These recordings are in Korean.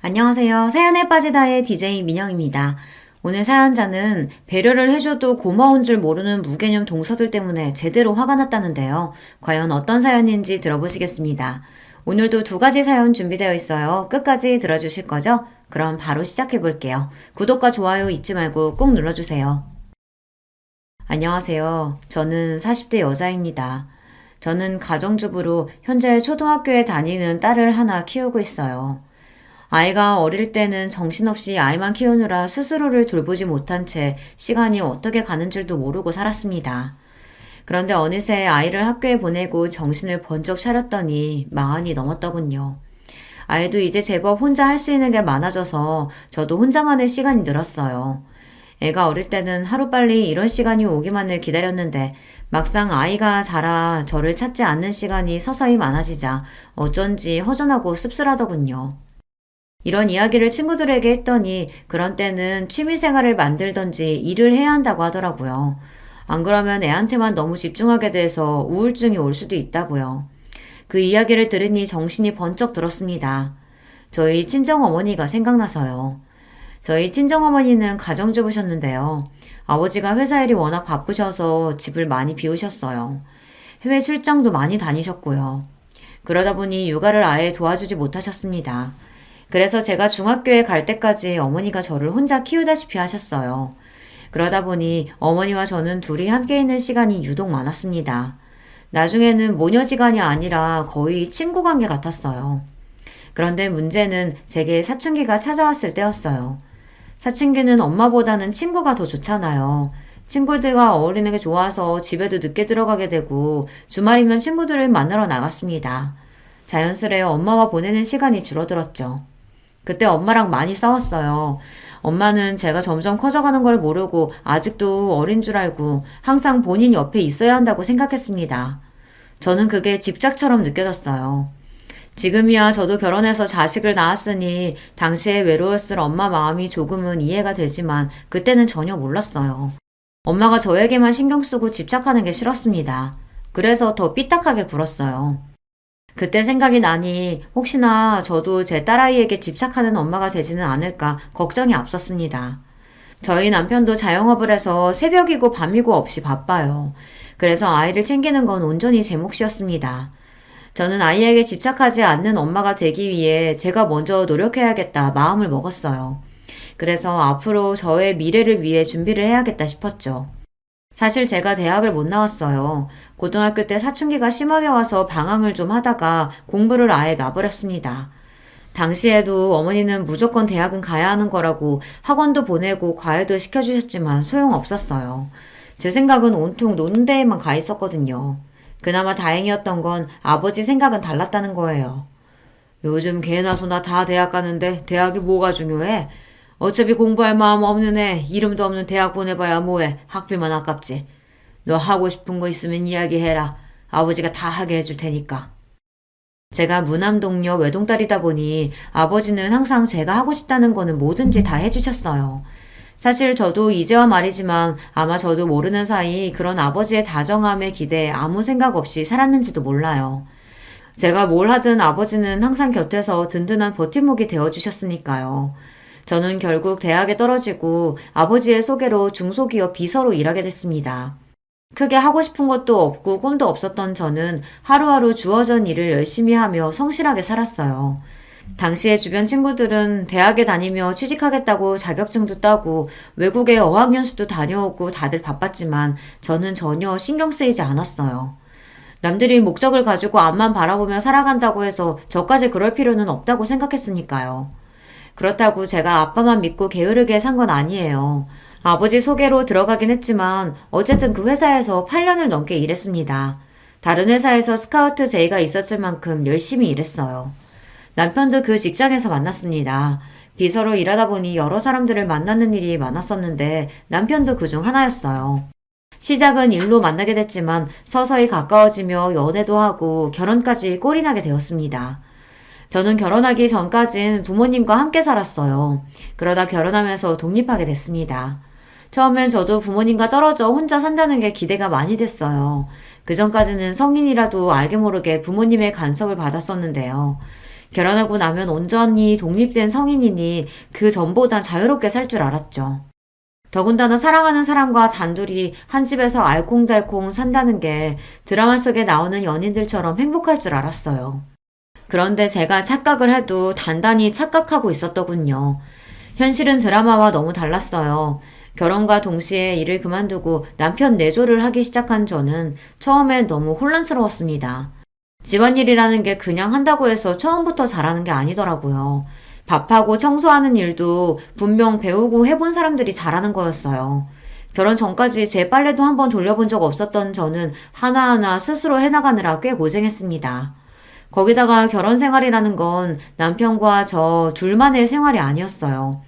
안녕하세요. 사연에 빠지다의 DJ 민영입니다. 오늘 사연자는 배려를 해줘도 고마운 줄 모르는 무개념 동서들 때문에 제대로 화가 났다는데요. 과연 어떤 사연인지 들어보시겠습니다. 오늘도 두 가지 사연 준비되어 있어요. 끝까지 들어주실 거죠? 그럼 바로 시작해 볼게요. 구독과 좋아요 잊지 말고 꼭 눌러주세요. 안녕하세요. 저는 40대 여자입니다. 저는 가정주부로 현재 초등학교에 다니는 딸을 하나 키우고 있어요. 아이가 어릴 때는 정신없이 아이만 키우느라 스스로를 돌보지 못한 채 시간이 어떻게 가는 줄도 모르고 살았습니다. 그런데 어느새 아이를 학교에 보내고 정신을 번쩍 차렸더니 마흔이 넘었더군요. 아이도 이제 제법 혼자 할 수 있는 게 많아져서 저도 혼자만의 시간이 늘었어요. 애가 어릴 때는 하루빨리 이런 시간이 오기만을 기다렸는데 막상 아이가 자라 저를 찾지 않는 시간이 서서히 많아지자 어쩐지 허전하고 씁쓸하더군요. 이런 이야기를 친구들에게 했더니 그런 때는 취미생활을 만들던지 일을 해야 한다고 하더라고요. 안 그러면 애한테만 너무 집중하게 돼서 우울증이 올 수도 있다고요. 그 이야기를 들으니 정신이 번쩍 들었습니다. 저희 친정어머니가 생각나서요. 저희 친정어머니는 가정주부셨는데요. 아버지가 회사 일이 워낙 바쁘셔서 집을 많이 비우셨어요. 해외 출장도 많이 다니셨고요. 그러다 보니 육아를 아예 도와주지 못하셨습니다. 그래서 제가 중학교에 갈 때까지 어머니가 저를 혼자 키우다시피 하셨어요. 그러다 보니 어머니와 저는 둘이 함께 있는 시간이 유독 많았습니다. 나중에는 모녀지간이 아니라 거의 친구 관계 같았어요. 그런데 문제는 제게 사춘기가 찾아왔을 때였어요. 사춘기는 엄마보다는 친구가 더 좋잖아요. 친구들과 어울리는 게 좋아서 집에도 늦게 들어가게 되고 주말이면 친구들을 만나러 나갔습니다. 자연스레 엄마와 보내는 시간이 줄어들었죠. 그때 엄마랑 많이 싸웠어요. 엄마는 제가 점점 커져가는 걸 모르고 아직도 어린 줄 알고 항상 본인 옆에 있어야 한다고 생각했습니다. 저는 그게 집착처럼 느껴졌어요. 지금이야 저도 결혼해서 자식을 낳았으니 당시에 외로웠을 엄마 마음이 조금은 이해가 되지만 그때는 전혀 몰랐어요. 엄마가 저에게만 신경 쓰고 집착하는 게 싫었습니다. 그래서 더 삐딱하게 굴었어요. 그때 생각이 나니 혹시나 저도 제 딸아이에게 집착하는 엄마가 되지는 않을까 걱정이 앞섰습니다. 저희 남편도 자영업을 해서 새벽이고 밤이고 없이 바빠요. 그래서 아이를 챙기는 건 온전히 제 몫이었습니다. 저는 아이에게 집착하지 않는 엄마가 되기 위해 제가 먼저 노력해야겠다 마음을 먹었어요. 그래서 앞으로 저의 미래를 위해 준비를 해야겠다 싶었죠. 사실 제가 대학을 못 나왔어요. 고등학교 때 사춘기가 심하게 와서 방황을 좀 하다가 공부를 아예 놔버렸습니다. 당시에도 어머니는 무조건 대학은 가야 하는 거라고 학원도 보내고 과외도 시켜주셨지만 소용없었어요. 제 생각은 온통 노는 데에만 가 있었거든요. 그나마 다행이었던 건 아버지 생각은 달랐다는 거예요. 요즘 개나 소나 다 대학 가는데 대학이 뭐가 중요해? 어차피 공부할 마음 없는 애 이름도 없는 대학 보내봐야 뭐해. 학비만 아깝지. 너 하고 싶은 거 있으면 이야기해라. 아버지가 다 하게 해줄 테니까. 제가 무남동녀 외동딸이다 보니 아버지는 항상 제가 하고 싶다는 거는 뭐든지 다 해주셨어요. 사실 저도 이제와 말이지만 아마 저도 모르는 사이 그런 아버지의 다정함에 기대해 아무 생각 없이 살았는지도 몰라요. 제가 뭘 하든 아버지는 항상 곁에서 든든한 버팀목이 되어주셨으니까요. 저는 결국 대학에 떨어지고 아버지의 소개로 중소기업 비서로 일하게 됐습니다. 크게 하고 싶은 것도 없고 꿈도 없었던 저는 하루하루 주어진 일을 열심히 하며 성실하게 살았어요. 당시에 주변 친구들은 대학에 다니며 취직하겠다고 자격증도 따고 외국에 어학연수도 다녀오고 다들 바빴지만 저는 전혀 신경 쓰이지 않았어요. 남들이 목적을 가지고 앞만 바라보며 살아간다고 해서 저까지 그럴 필요는 없다고 생각했으니까요. 그렇다고 제가 아빠만 믿고 게으르게 산 건 아니에요. 아버지 소개로 들어가긴 했지만 어쨌든 그 회사에서 8년을 넘게 일했습니다. 다른 회사에서 스카우트 제의가 있었을 만큼 열심히 일했어요. 남편도 그 직장에서 만났습니다. 비서로 일하다 보니 여러 사람들을 만나는 일이 많았었는데 남편도 그중 하나였어요. 시작은 일로 만나게 됐지만 서서히 가까워지며 연애도 하고 결혼까지 꼴이 나게 되었습니다. 저는 결혼하기 전까진 부모님과 함께 살았어요. 그러다 결혼하면서 독립하게 됐습니다. 처음엔 저도 부모님과 떨어져 혼자 산다는 게 기대가 많이 됐어요. 그 전까지는 성인이라도 알게 모르게 부모님의 간섭을 받았었는데요. 결혼하고 나면 온전히 독립된 성인이니 그 전보단 자유롭게 살 줄 알았죠. 더군다나 사랑하는 사람과 단둘이 한 집에서 알콩달콩 산다는 게 드라마 속에 나오는 연인들처럼 행복할 줄 알았어요. 그런데 제가 착각을 해도 단단히 착각하고 있었더군요. 현실은 드라마와 너무 달랐어요. 결혼과 동시에 일을 그만두고 남편 내조를 하기 시작한 저는 처음엔 너무 혼란스러웠습니다. 집안일이라는 게 그냥 한다고 해서 처음부터 잘하는 게 아니더라고요. 밥하고 청소하는 일도 분명 배우고 해본 사람들이 잘하는 거였어요. 결혼 전까지 제 빨래도 한번 돌려본 적 없었던 저는 하나하나 스스로 해나가느라 꽤 고생했습니다. 거기다가 결혼 생활이라는 건 남편과 저 둘만의 생활이 아니었어요.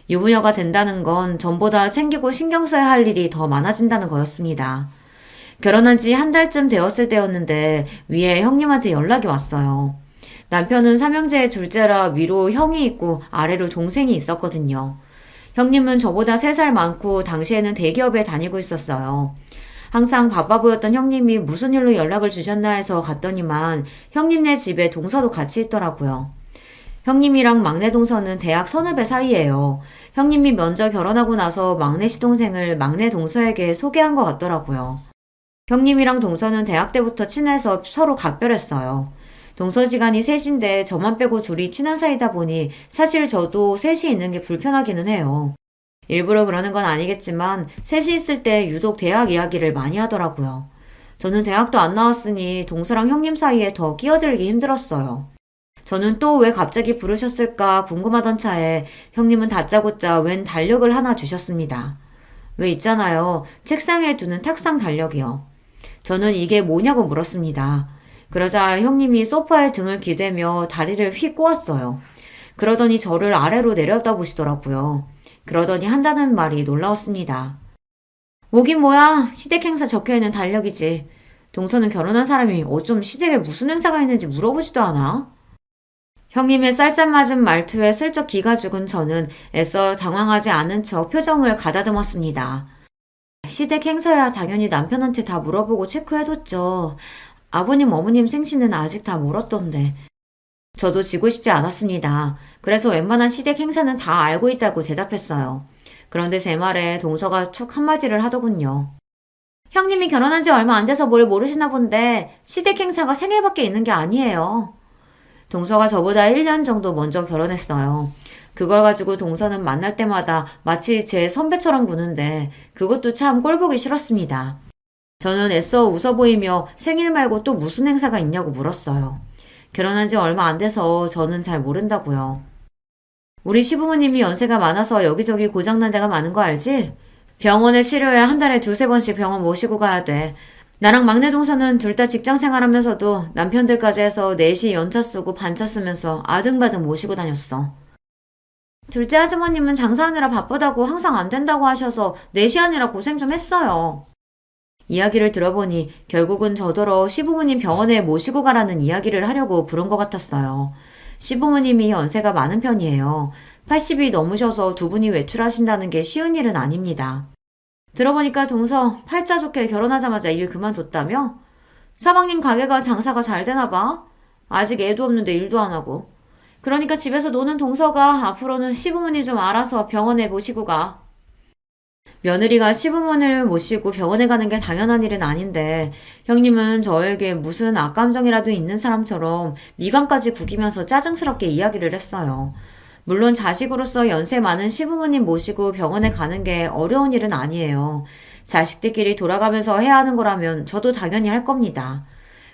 유부녀가 된다는 건 전보다 챙기고 신경 써야 할 일이 더 많아진다는 거였습니다. 결혼한 지 한 달쯤 되었을 때였는데 위에 형님한테 연락이 왔어요. 남편은 삼형제의 둘째라 위로 형이 있고 아래로 동생이 있었거든요. 형님은 저보다 3살 많고 당시에는 대기업에 다니고 있었어요. 항상 바빠 보였던 형님이 무슨 일로 연락을 주셨나 해서 갔더니만 형님네 집에 동서도 같이 있더라고요. 형님이랑 막내 동서는 대학 선후배 사이예요. 형님이 먼저 결혼하고 나서 막내 시동생을 막내 동서에게 소개한 것 같더라고요. 형님이랑 동서는 대학 때부터 친해서 서로 각별했어요. 동서지간이 셋인데 저만 빼고 둘이 친한 사이다 보니 사실 저도 셋이 있는 게 불편하기는 해요. 일부러 그러는 건 아니겠지만 셋이 있을 때 유독 대학 이야기를 많이 하더라고요. 저는 대학도 안 나왔으니 동서랑 형님 사이에 더 끼어들기 힘들었어요. 저는 또 왜 갑자기 부르셨을까 궁금하던 차에 형님은 다짜고짜 웬 달력을 하나 주셨습니다. 왜 있잖아요. 책상에 두는 탁상 달력이요. 저는 이게 뭐냐고 물었습니다. 그러자 형님이 소파에 등을 기대며 다리를 휙 꼬았어요. 그러더니 저를 아래로 내려다보시더라고요. 그러더니 한다는 말이 놀라웠습니다. 뭐긴 뭐야. 시댁 행사 적혀있는 달력이지. 동서는 결혼한 사람이 어쩜 시댁에 무슨 행사가 있는지 물어보지도 않아? 형님의 쌀쌀맞은 말투에 슬쩍 기가 죽은 저는 애써 당황하지 않은 척 표정을 가다듬었습니다. 시댁 행사야 당연히 남편한테 다 물어보고 체크해뒀죠. 아버님, 어머님 생신은 아직 다 멀었던데. 저도 지고 싶지 않았습니다. 그래서 웬만한 시댁 행사는 다 알고 있다고 대답했어요. 그런데 제 말에 동서가 툭 한마디를 하더군요. 형님이 결혼한 지 얼마 안 돼서 뭘 모르시나 본데 시댁 행사가 생일밖에 있는 게 아니에요. 동서가 저보다 1년 정도 먼저 결혼했어요. 그걸 가지고 동서는 만날 때마다 마치 제 선배처럼 구는데 그것도 참 꼴보기 싫었습니다. 저는 애써 웃어 보이며 생일 말고 또 무슨 행사가 있냐고 물었어요. 결혼한 지 얼마 안 돼서 저는 잘 모른다고요. 우리 시부모님이 연세가 많아서 여기저기 고장난 데가 많은 거 알지? 병원에 치료해 한 달에 2~3번씩 병원 모시고 가야 돼. 나랑 막내 동서는 둘 다 직장 생활하면서도 남편들까지 해서 넷이 연차 쓰고 반차 쓰면서 아등바등 모시고 다녔어. 둘째 아주머님은 장사하느라 바쁘다고 항상 안 된다고 하셔서 넷이 아니라 고생 좀 했어요. 이야기를 들어보니 결국은 저더러 시부모님 병원에 모시고 가라는 이야기를 하려고 부른 것 같았어요. 시부모님이 연세가 많은 편이에요. 80이 넘으셔서 두 분이 외출하신다는 게 쉬운 일은 아닙니다. 들어보니까 동서 팔자 좋게 결혼하자마자 일 그만뒀다며? 사방님 가게가 장사가 잘 되나 봐. 아직 애도 없는데 일도 안 하고. 그러니까 집에서 노는 동서가 앞으로는 시부모님 좀 알아서 병원에 모시고 가. 며느리가 시부모님을 모시고 병원에 가는 게 당연한 일은 아닌데 형님은 저에게 무슨 악감정이라도 있는 사람처럼 미간까지 구기면서 짜증스럽게 이야기를 했어요. 물론 자식으로서 연세 많은 시부모님 모시고 병원에 가는 게 어려운 일은 아니에요. 자식들끼리 돌아가면서 해야 하는 거라면 저도 당연히 할 겁니다.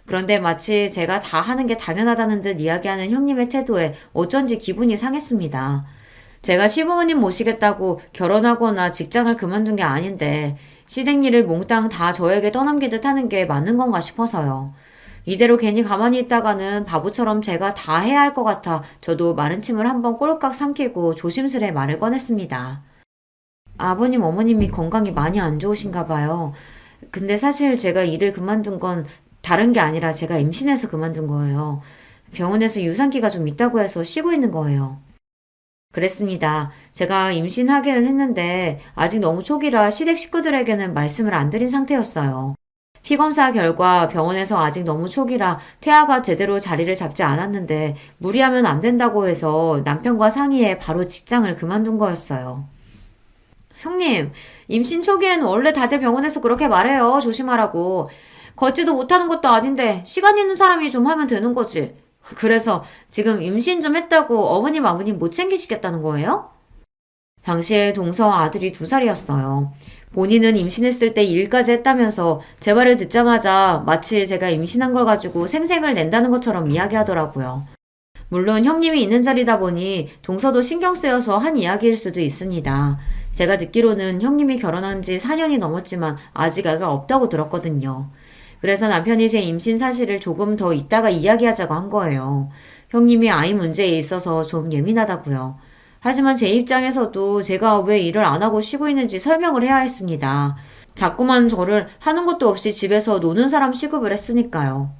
그런데 마치 제가 다 하는 게 당연하다는 듯 이야기하는 형님의 태도에 어쩐지 기분이 상했습니다. 제가 시부모님 모시겠다고 결혼하거나 직장을 그만둔 게 아닌데 시댁 일을 몽땅 다 저에게 떠넘기듯 하는 게 맞는 건가 싶어서요. 이대로 괜히 가만히 있다가는 바보처럼 제가 다 해야 할 것 같아 저도 마른 침을 한번 꼴깍 삼키고 조심스레 말을 꺼냈습니다. 아버님, 어머님이 건강이 많이 안 좋으신가 봐요. 근데 사실 제가 일을 그만둔 건 다른 게 아니라 제가 임신해서 그만둔 거예요. 병원에서 유산기가 좀 있다고 해서 쉬고 있는 거예요. 그랬습니다. 제가 임신하기는 했는데 아직 너무 초기라 시댁 식구들에게는 말씀을 안 드린 상태였어요. 피검사 결과 병원에서 아직 너무 초기라 태아가 제대로 자리를 잡지 않았는데 무리하면 안 된다고 해서 남편과 상의해 바로 직장을 그만둔 거였어요. 형님, 임신 초기엔 원래 다들 병원에서 그렇게 말해요. 조심하라고. 걷지도 못하는 것도 아닌데 시간 있는 사람이 좀 하면 되는 거지. 그래서 지금 임신 좀 했다고 어머님 아버님 못 챙기시겠다는 거예요? 당시에 동서 아들이 2살이었어요. 본인은 임신했을 때 일까지 했다면서 제 말을 듣자마자 마치 제가 임신한 걸 가지고 생색을 낸다는 것처럼 이야기하더라고요. 물론 형님이 있는 자리다 보니 동서도 신경 쓰여서 한 이야기일 수도 있습니다. 제가 듣기로는 형님이 결혼한 지 4년이 넘었지만 아직 애가 없다고 들었거든요. 그래서 남편이 제 임신 사실을 조금 더 이따가 이야기하자고 한 거예요. 형님이 아이 문제에 있어서 좀 예민하다고요. 하지만 제 입장에서도 제가 왜 일을 안 하고 쉬고 있는지 설명을 해야 했습니다. 자꾸만 저를 하는 것도 없이 집에서 노는 사람 취급을 했으니까요.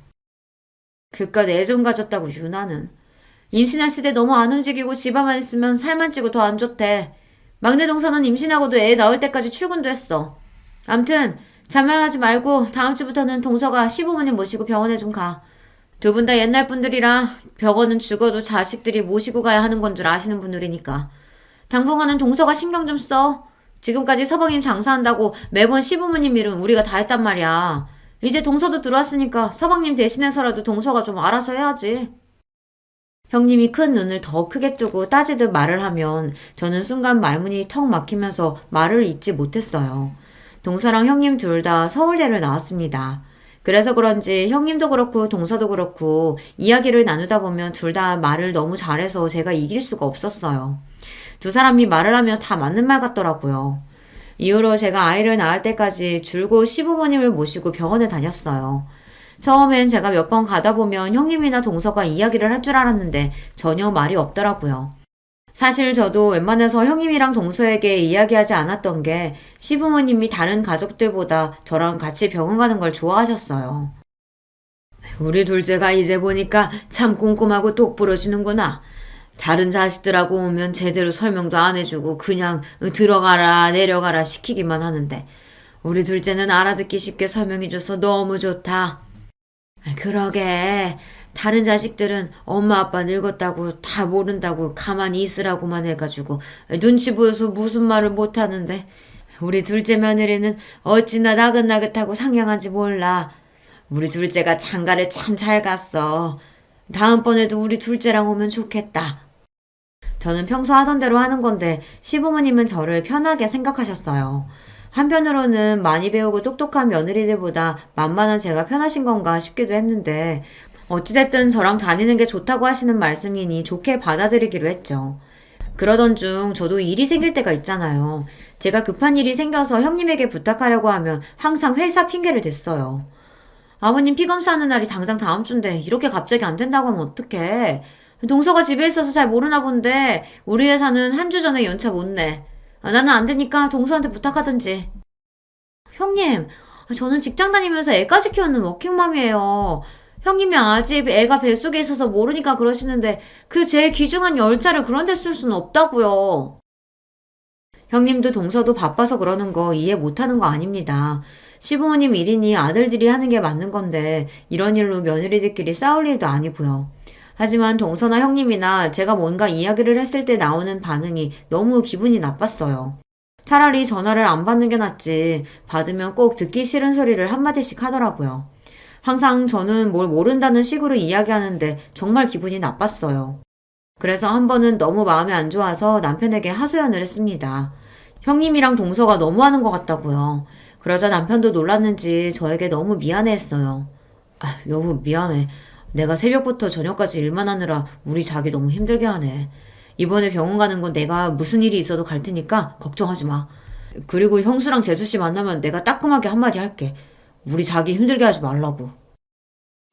그깟 애 좀 가졌다고 유나는. 임신했을 때 너무 안 움직이고 집에만 있으면 살만 찌고 더 안 좋대. 막내 동서는 임신하고도 애 낳을 때까지 출근도 했어. 암튼 자만하지 말고 다음 주부터는 동서가 시부모님 모시고 병원에 좀 가. 2분 다 옛날 분들이라 병원은 죽어도 자식들이 모시고 가야 하는 건 줄 아시는 분들이니까. 당분간은 동서가 신경 좀 써. 지금까지 서방님 장사한다고 매번 시부모님 일은 우리가 다 했단 말이야. 이제 동서도 들어왔으니까 서방님 대신해서라도 동서가 좀 알아서 해야지. 형님이 큰 눈을 더 크게 뜨고 따지듯 말을 하면 저는 순간 말문이 턱 막히면서 말을 잇지 못했어요. 동서랑 형님 둘 다 서울대를 나왔습니다. 그래서 그런지 형님도 그렇고 동서도 그렇고 이야기를 나누다 보면 둘 다 말을 너무 잘해서 제가 이길 수가 없었어요. 2사람이 말을 하면 다 맞는 말 같더라고요. 이후로 제가 아이를 낳을 때까지 줄곧 시부모님을 모시고 병원에 다녔어요. 처음엔 제가 몇 번 가다 보면 형님이나 동서가 이야기를 할 줄 알았는데 전혀 말이 없더라고요. 사실 저도 웬만해서 형님이랑 동서에게 이야기하지 않았던 게 시부모님이 다른 가족들보다 저랑 같이 병원 가는 걸 좋아하셨어요. 우리 둘째가 이제 보니까 참 꼼꼼하고 똑부러지는구나. 다른 자식들하고 오면 제대로 설명도 안 해주고 그냥 들어가라 내려가라 시키기만 하는데 우리 둘째는 알아듣기 쉽게 설명해줘서 너무 좋다. 그러게. 다른 자식들은 엄마 아빠 늙었다고 다 모른다고 가만히 있으라고만 해가지고 눈치 보여서 무슨 말을 못하는데 우리 둘째 며느리는 어찌나 나긋나긋하고 상냥한지 몰라. 우리 둘째가 장가를 참 잘 갔어. 다음번에도 우리 둘째랑 오면 좋겠다. 저는 평소 하던 대로 하는 건데 시부모님은 저를 편하게 생각하셨어요. 한편으로는 많이 배우고 똑똑한 며느리들보다 만만한 제가 편하신 건가 싶기도 했는데 어찌됐든 저랑 다니는 게 좋다고 하시는 말씀이니 좋게 받아들이기로 했죠. 그러던 중 저도 일이 생길 때가 있잖아요. 제가 급한 일이 생겨서 형님에게 부탁하려고 하면 항상 회사 핑계를 댔어요. 아버님 피검사하는 날이 당장 다음 주인데 이렇게 갑자기 안 된다고 하면 어떡해. 동서가 집에 있어서 잘 모르나 본데 우리 회사는 한 주 전에 연차 못 내. 나는 안 되니까 동서한테 부탁하든지. 형님, 저는 직장 다니면서 애까지 키우는 워킹맘이에요. 형님이 아직 애가 뱃속에 있어서 모르니까 그러시는데 그 제 귀중한 열차를 그런 데 쓸 수는 없다고요. 형님도 동서도 바빠서 그러는 거 이해 못하는 거 아닙니다. 시부모님 일이니 아들들이 하는 게 맞는 건데 이런 일로 며느리들끼리 싸울 일도 아니고요. 하지만 동서나 형님이나 제가 뭔가 이야기를 했을 때 나오는 반응이 너무 기분이 나빴어요. 차라리 전화를 안 받는 게 낫지 받으면 꼭 듣기 싫은 소리를 한마디씩 하더라고요. 항상 저는 뭘 모른다는 식으로 이야기하는데 정말 기분이 나빴어요. 그래서 한 번은 너무 마음이 안 좋아서 남편에게 하소연을 했습니다. 형님이랑 동서가 너무하는 것 같다고요. 그러자 남편도 놀랐는지 저에게 너무 미안해했어요. 여보 미안해. 내가 새벽부터 저녁까지 일만 하느라 우리 자기 너무 힘들게 하네. 이번에 병원 가는 건 내가 무슨 일이 있어도 갈 테니까 걱정하지 마. 그리고 형수랑 재수씨 만나면 내가 따끔하게 한마디 할게. 우리 자기 힘들게 하지 말라고.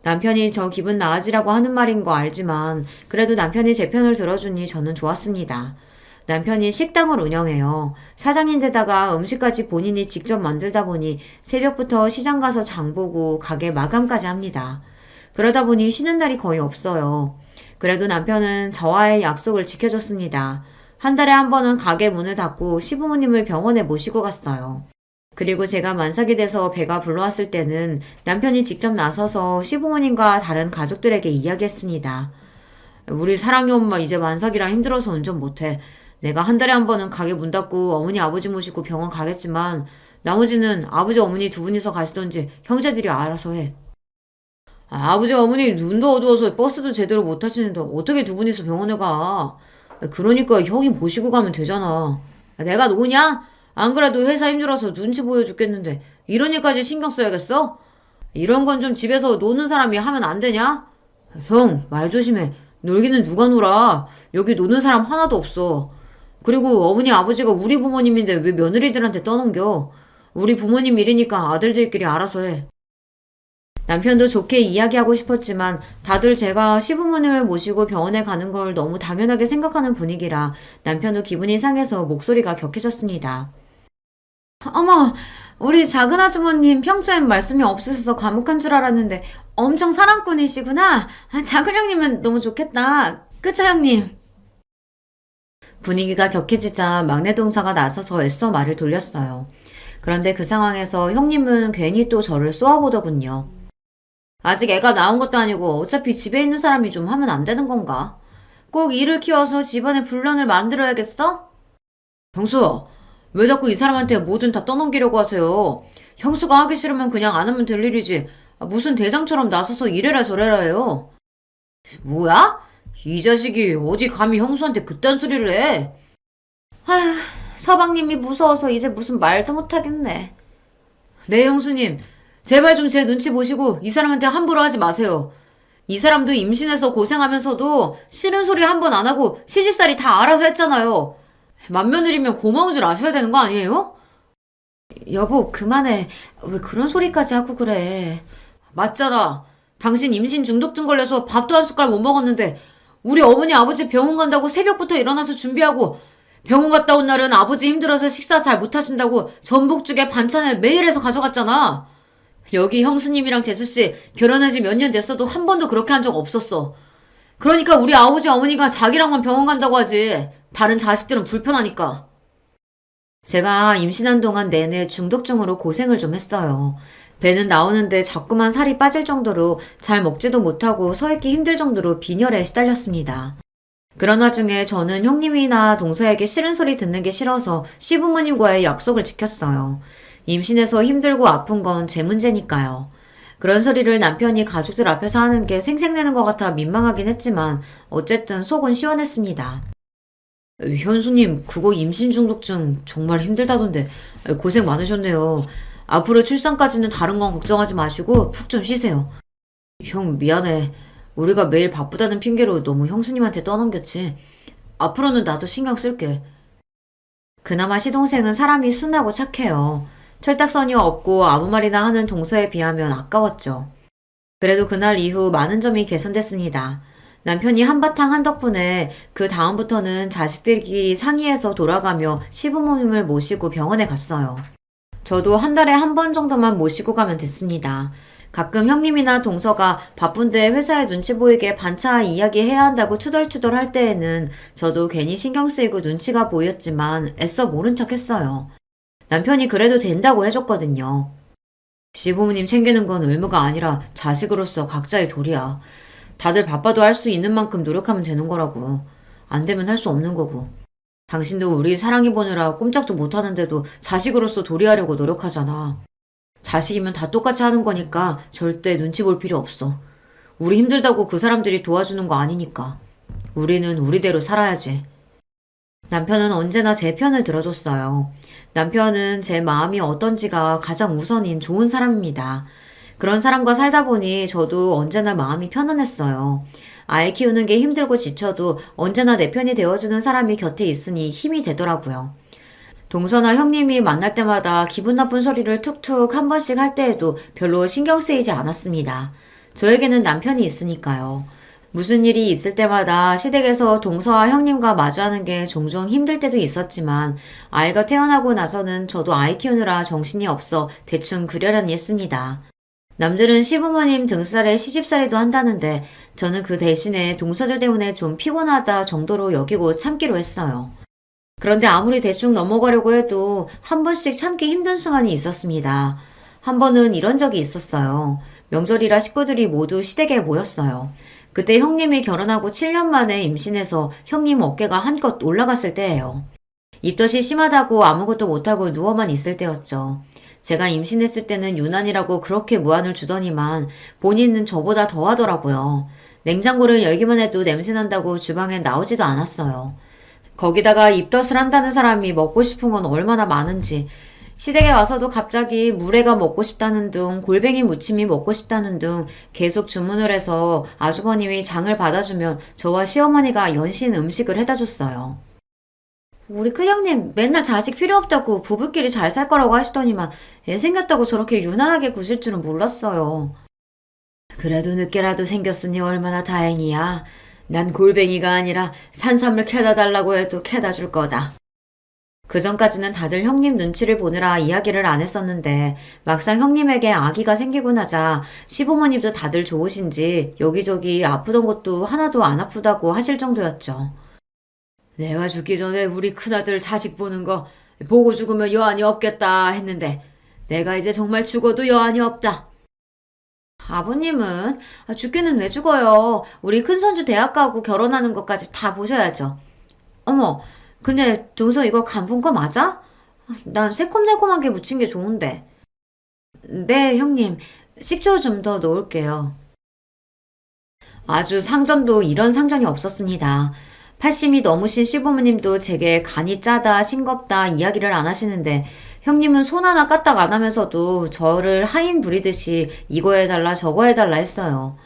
남편이 저 기분 나아지라고 하는 말인 거 알지만 그래도 남편이 제 편을 들어주니 저는 좋았습니다. 남편이 식당을 운영해요. 사장인데다가 음식까지 본인이 직접 만들다 보니 새벽부터 시장 가서 장 보고 가게 마감까지 합니다. 그러다 보니 쉬는 날이 거의 없어요. 그래도 남편은 저와의 약속을 지켜줬습니다. 한 달에 한 번은 가게 문을 닫고 시부모님을 병원에 모시고 갔어요. 그리고 제가 만삭이 돼서 배가 불러왔을 때는 남편이 직접 나서서 시부모님과 다른 가족들에게 이야기했습니다. 우리 사랑이 엄마 이제 만삭이라 힘들어서 운전 못해. 내가 한 달에 한 번은 가게 문 닫고 어머니 아버지 모시고 병원 가겠지만 나머지는 아버지 어머니 두 분이서 가시던지 형제들이 알아서 해. 아버지 어머니 눈도 어두워서 버스도 제대로 못 타시는데 어떻게 두 분이서 병원에 가? 그러니까 형이 모시고 가면 되잖아. 내가 노냐? 안 그래도 회사 힘들어서 눈치 보여 죽겠는데 이런 일까지 신경 써야겠어? 이런 건 좀 집에서 노는 사람이 하면 안 되냐? 형, 말 조심해. 놀기는 누가 놀아? 여기 노는 사람 하나도 없어. 그리고 어머니 아버지가 우리 부모님인데 왜 며느리들한테 떠넘겨? 우리 부모님 일이니까 아들들끼리 알아서 해. 남편도 좋게 이야기하고 싶었지만 다들 제가 시부모님을 모시고 병원에 가는 걸 너무 당연하게 생각하는 분위기라 남편도 기분이 상해서 목소리가 격해졌습니다. 어머, 우리 작은 아주머님 평소엔 말씀이 없으셔서 과묵한 줄 알았는데 엄청 사랑꾼이시구나. 작은 형님은 너무 좋겠다. 그쵸, 형님? 분위기가 격해지자 막내 동서가 나서서 애써 말을 돌렸어요. 그런데 그 상황에서 형님은 괜히 또 저를 쏘아보더군요. 아직 애가 나온 것도 아니고 어차피 집에 있는 사람이 좀 하면 안 되는 건가? 꼭 일을 키워서 집안에 분란을 만들어야겠어? 형수, 왜 자꾸 이 사람한테 뭐든 다 떠넘기려고 하세요? 형수가 하기 싫으면 그냥 안 하면 될 일이지. 무슨 대장처럼 나서서 이래라 저래라 해요. 뭐야? 이 자식이 어디 감히 형수한테 그딴 소리를 해? 아휴, 서방님이 무서워서 이제 무슨 말도 못하겠네. 네, 형수님. 제발 좀 제 눈치 보시고 이 사람한테 함부로 하지 마세요. 이 사람도 임신해서 고생하면서도 싫은 소리 한 번 안 하고 시집살이 다 알아서 했잖아요. 맏며느리면 고마운 줄 아셔야 되는 거 아니에요? 여보, 그만해. 왜 그런 소리까지 하고 그래. 맞잖아. 당신 임신 중독증 걸려서 밥도 한 숟갈 못 먹었는데 우리 어머니 아버지 병원 간다고 새벽부터 일어나서 준비하고 병원 갔다 온 날은 아버지 힘들어서 식사 잘 못하신다고 전복죽에 반찬을 매일 해서 가져갔잖아. 여기 형수님이랑 재수씨 결혼한 지 몇 년 됐어도 한 번도 그렇게 한 적 없었어. 그러니까 우리 아버지 어머니가 자기랑만 병원 간다고 하지. 다른 자식들은 불편하니까. 제가 임신한 동안 내내 중독증으로 고생을 좀 했어요. 배는 나오는데 자꾸만 살이 빠질 정도로 잘 먹지도 못하고 서 있기 힘들 정도로 빈혈에 시달렸습니다. 그런 와중에 저는 형님이나 동서에게 싫은 소리 듣는 게 싫어서 시부모님과의 약속을 지켰어요. 임신해서 힘들고 아픈 건 제 문제니까요. 그런 소리를 남편이 가족들 앞에서 하는 게 생색내는 것 같아 민망하긴 했지만 어쨌든 속은 시원했습니다. 현수님, 그거 임신 중독증 정말 힘들다던데 고생 많으셨네요. 앞으로 출산까지는 다른 건 걱정하지 마시고 푹 좀 쉬세요. 형, 미안해. 우리가 매일 바쁘다는 핑계로 너무 형수님한테 떠넘겼지. 앞으로는 나도 신경 쓸게. 그나마 시동생은 사람이 순하고 착해요. 철딱서니 없고 아무 말이나 하는 동서에 비하면 아까웠죠. 그래도 그날 이후 많은 점이 개선됐습니다. 남편이 한바탕 한 덕분에 그 다음부터는 자식들끼리 상의해서 돌아가며 시부모님을 모시고 병원에 갔어요. 저도 한 달에 한 번 정도만 모시고 가면 됐습니다. 가끔 형님이나 동서가 바쁜데 회사에 눈치 보이게 반차 이야기해야 한다고 투덜투덜 할 때에는 저도 괜히 신경 쓰이고 눈치가 보였지만 애써 모른 척 했어요. 남편이 그래도 된다고 해줬거든요. 시부모님 챙기는 건 의무가 아니라 자식으로서 각자의 도리야. 다들 바빠도 할 수 있는 만큼 노력하면 되는 거라고. 안 되면 할 수 없는 거고. 당신도 우리 사랑해 보느라 꼼짝도 못하는데도 자식으로서 도리하려고 노력하잖아. 자식이면 다 똑같이 하는 거니까 절대 눈치 볼 필요 없어. 우리 힘들다고 그 사람들이 도와주는 거 아니니까. 우리는 우리대로 살아야지. 남편은 언제나 제 편을 들어줬어요. 남편은 제 마음이 어떤지가 가장 우선인 좋은 사람입니다. 그런 사람과 살다 보니 저도 언제나 마음이 편안했어요. 아이 키우는 게 힘들고 지쳐도 언제나 내 편이 되어주는 사람이 곁에 있으니 힘이 되더라고요. 동서나 형님이 만날 때마다 기분 나쁜 소리를 툭툭 한 번씩 할 때에도 별로 신경 쓰이지 않았습니다. 저에게는 남편이 있으니까요. 무슨 일이 있을 때마다 시댁에서 동서와 형님과 마주하는 게 종종 힘들 때도 있었지만 아이가 태어나고 나서는 저도 아이 키우느라 정신이 없어 대충 그러려니 했습니다. 남들은 시부모님 등살에 시집살이도 한다는데 저는 그 대신에 동서들 때문에 좀 피곤하다 정도로 여기고 참기로 했어요. 그런데 아무리 대충 넘어가려고 해도 한 번씩 참기 힘든 순간이 있었습니다. 한 번은 이런 적이 있었어요. 명절이라 식구들이 모두 시댁에 모였어요. 그때 형님이 결혼하고 7년 만에 임신해서 형님 어깨가 한껏 올라갔을 때예요. 입덧이 심하다고 아무것도 못하고 누워만 있을 때였죠. 제가 임신했을 때는 유난이라고 그렇게 무안을 주더니만 본인은 저보다 더 하더라고요. 냉장고를 열기만 해도 냄새 난다고 주방에 나오지도 않았어요. 거기다가 입덧을 한다는 사람이 먹고 싶은 건 얼마나 많은지, 시댁에 와서도 갑자기 물회가 먹고 싶다는 둥, 골뱅이 무침이 먹고 싶다는 둥 계속 주문을 해서 아주버님이 장을 받아주면 저와 시어머니가 연신 음식을 해다 줬어요. 우리 큰형님 맨날 자식 필요 없다고 부부끼리 잘 살 거라고 하시더니만 애 생겼다고 저렇게 유난하게 구실 줄은 몰랐어요. 그래도 늦게라도 생겼으니 얼마나 다행이야. 난 골뱅이가 아니라 산삼을 캐다 달라고 해도 캐다 줄 거다. 그 전까지는 다들 형님 눈치를 보느라 이야기를 안 했었는데 막상 형님에게 아기가 생기고 나자 시부모님도 다들 좋으신지 여기저기 아프던 것도 하나도 안 아프다고 하실 정도였죠. 내가 죽기 전에 우리 큰아들 자식 보는 거 보고 죽으면 여한이 없겠다 했는데 내가 이제 정말 죽어도 여한이 없다. 아버님은 죽기는 왜 죽어요. 우리 큰손주 대학 가고 결혼하는 것까지 다 보셔야죠. 어머, 근데 동서 이거 간 본 거 맞아? 난 새콤달콤한 게 묻힌 게 좋은데. 네, 형님. 식초 좀 더 넣을게요. 아주 상전도 이런 상전이 없었습니다. 80이 넘으신 시부모님도 제게 간이 짜다, 싱겁다 이야기를 안 하시는데 형님은 손 하나 까딱 안 하면서도 저를 하인 부리듯이 이거 해달라 저거 해달라 했어요.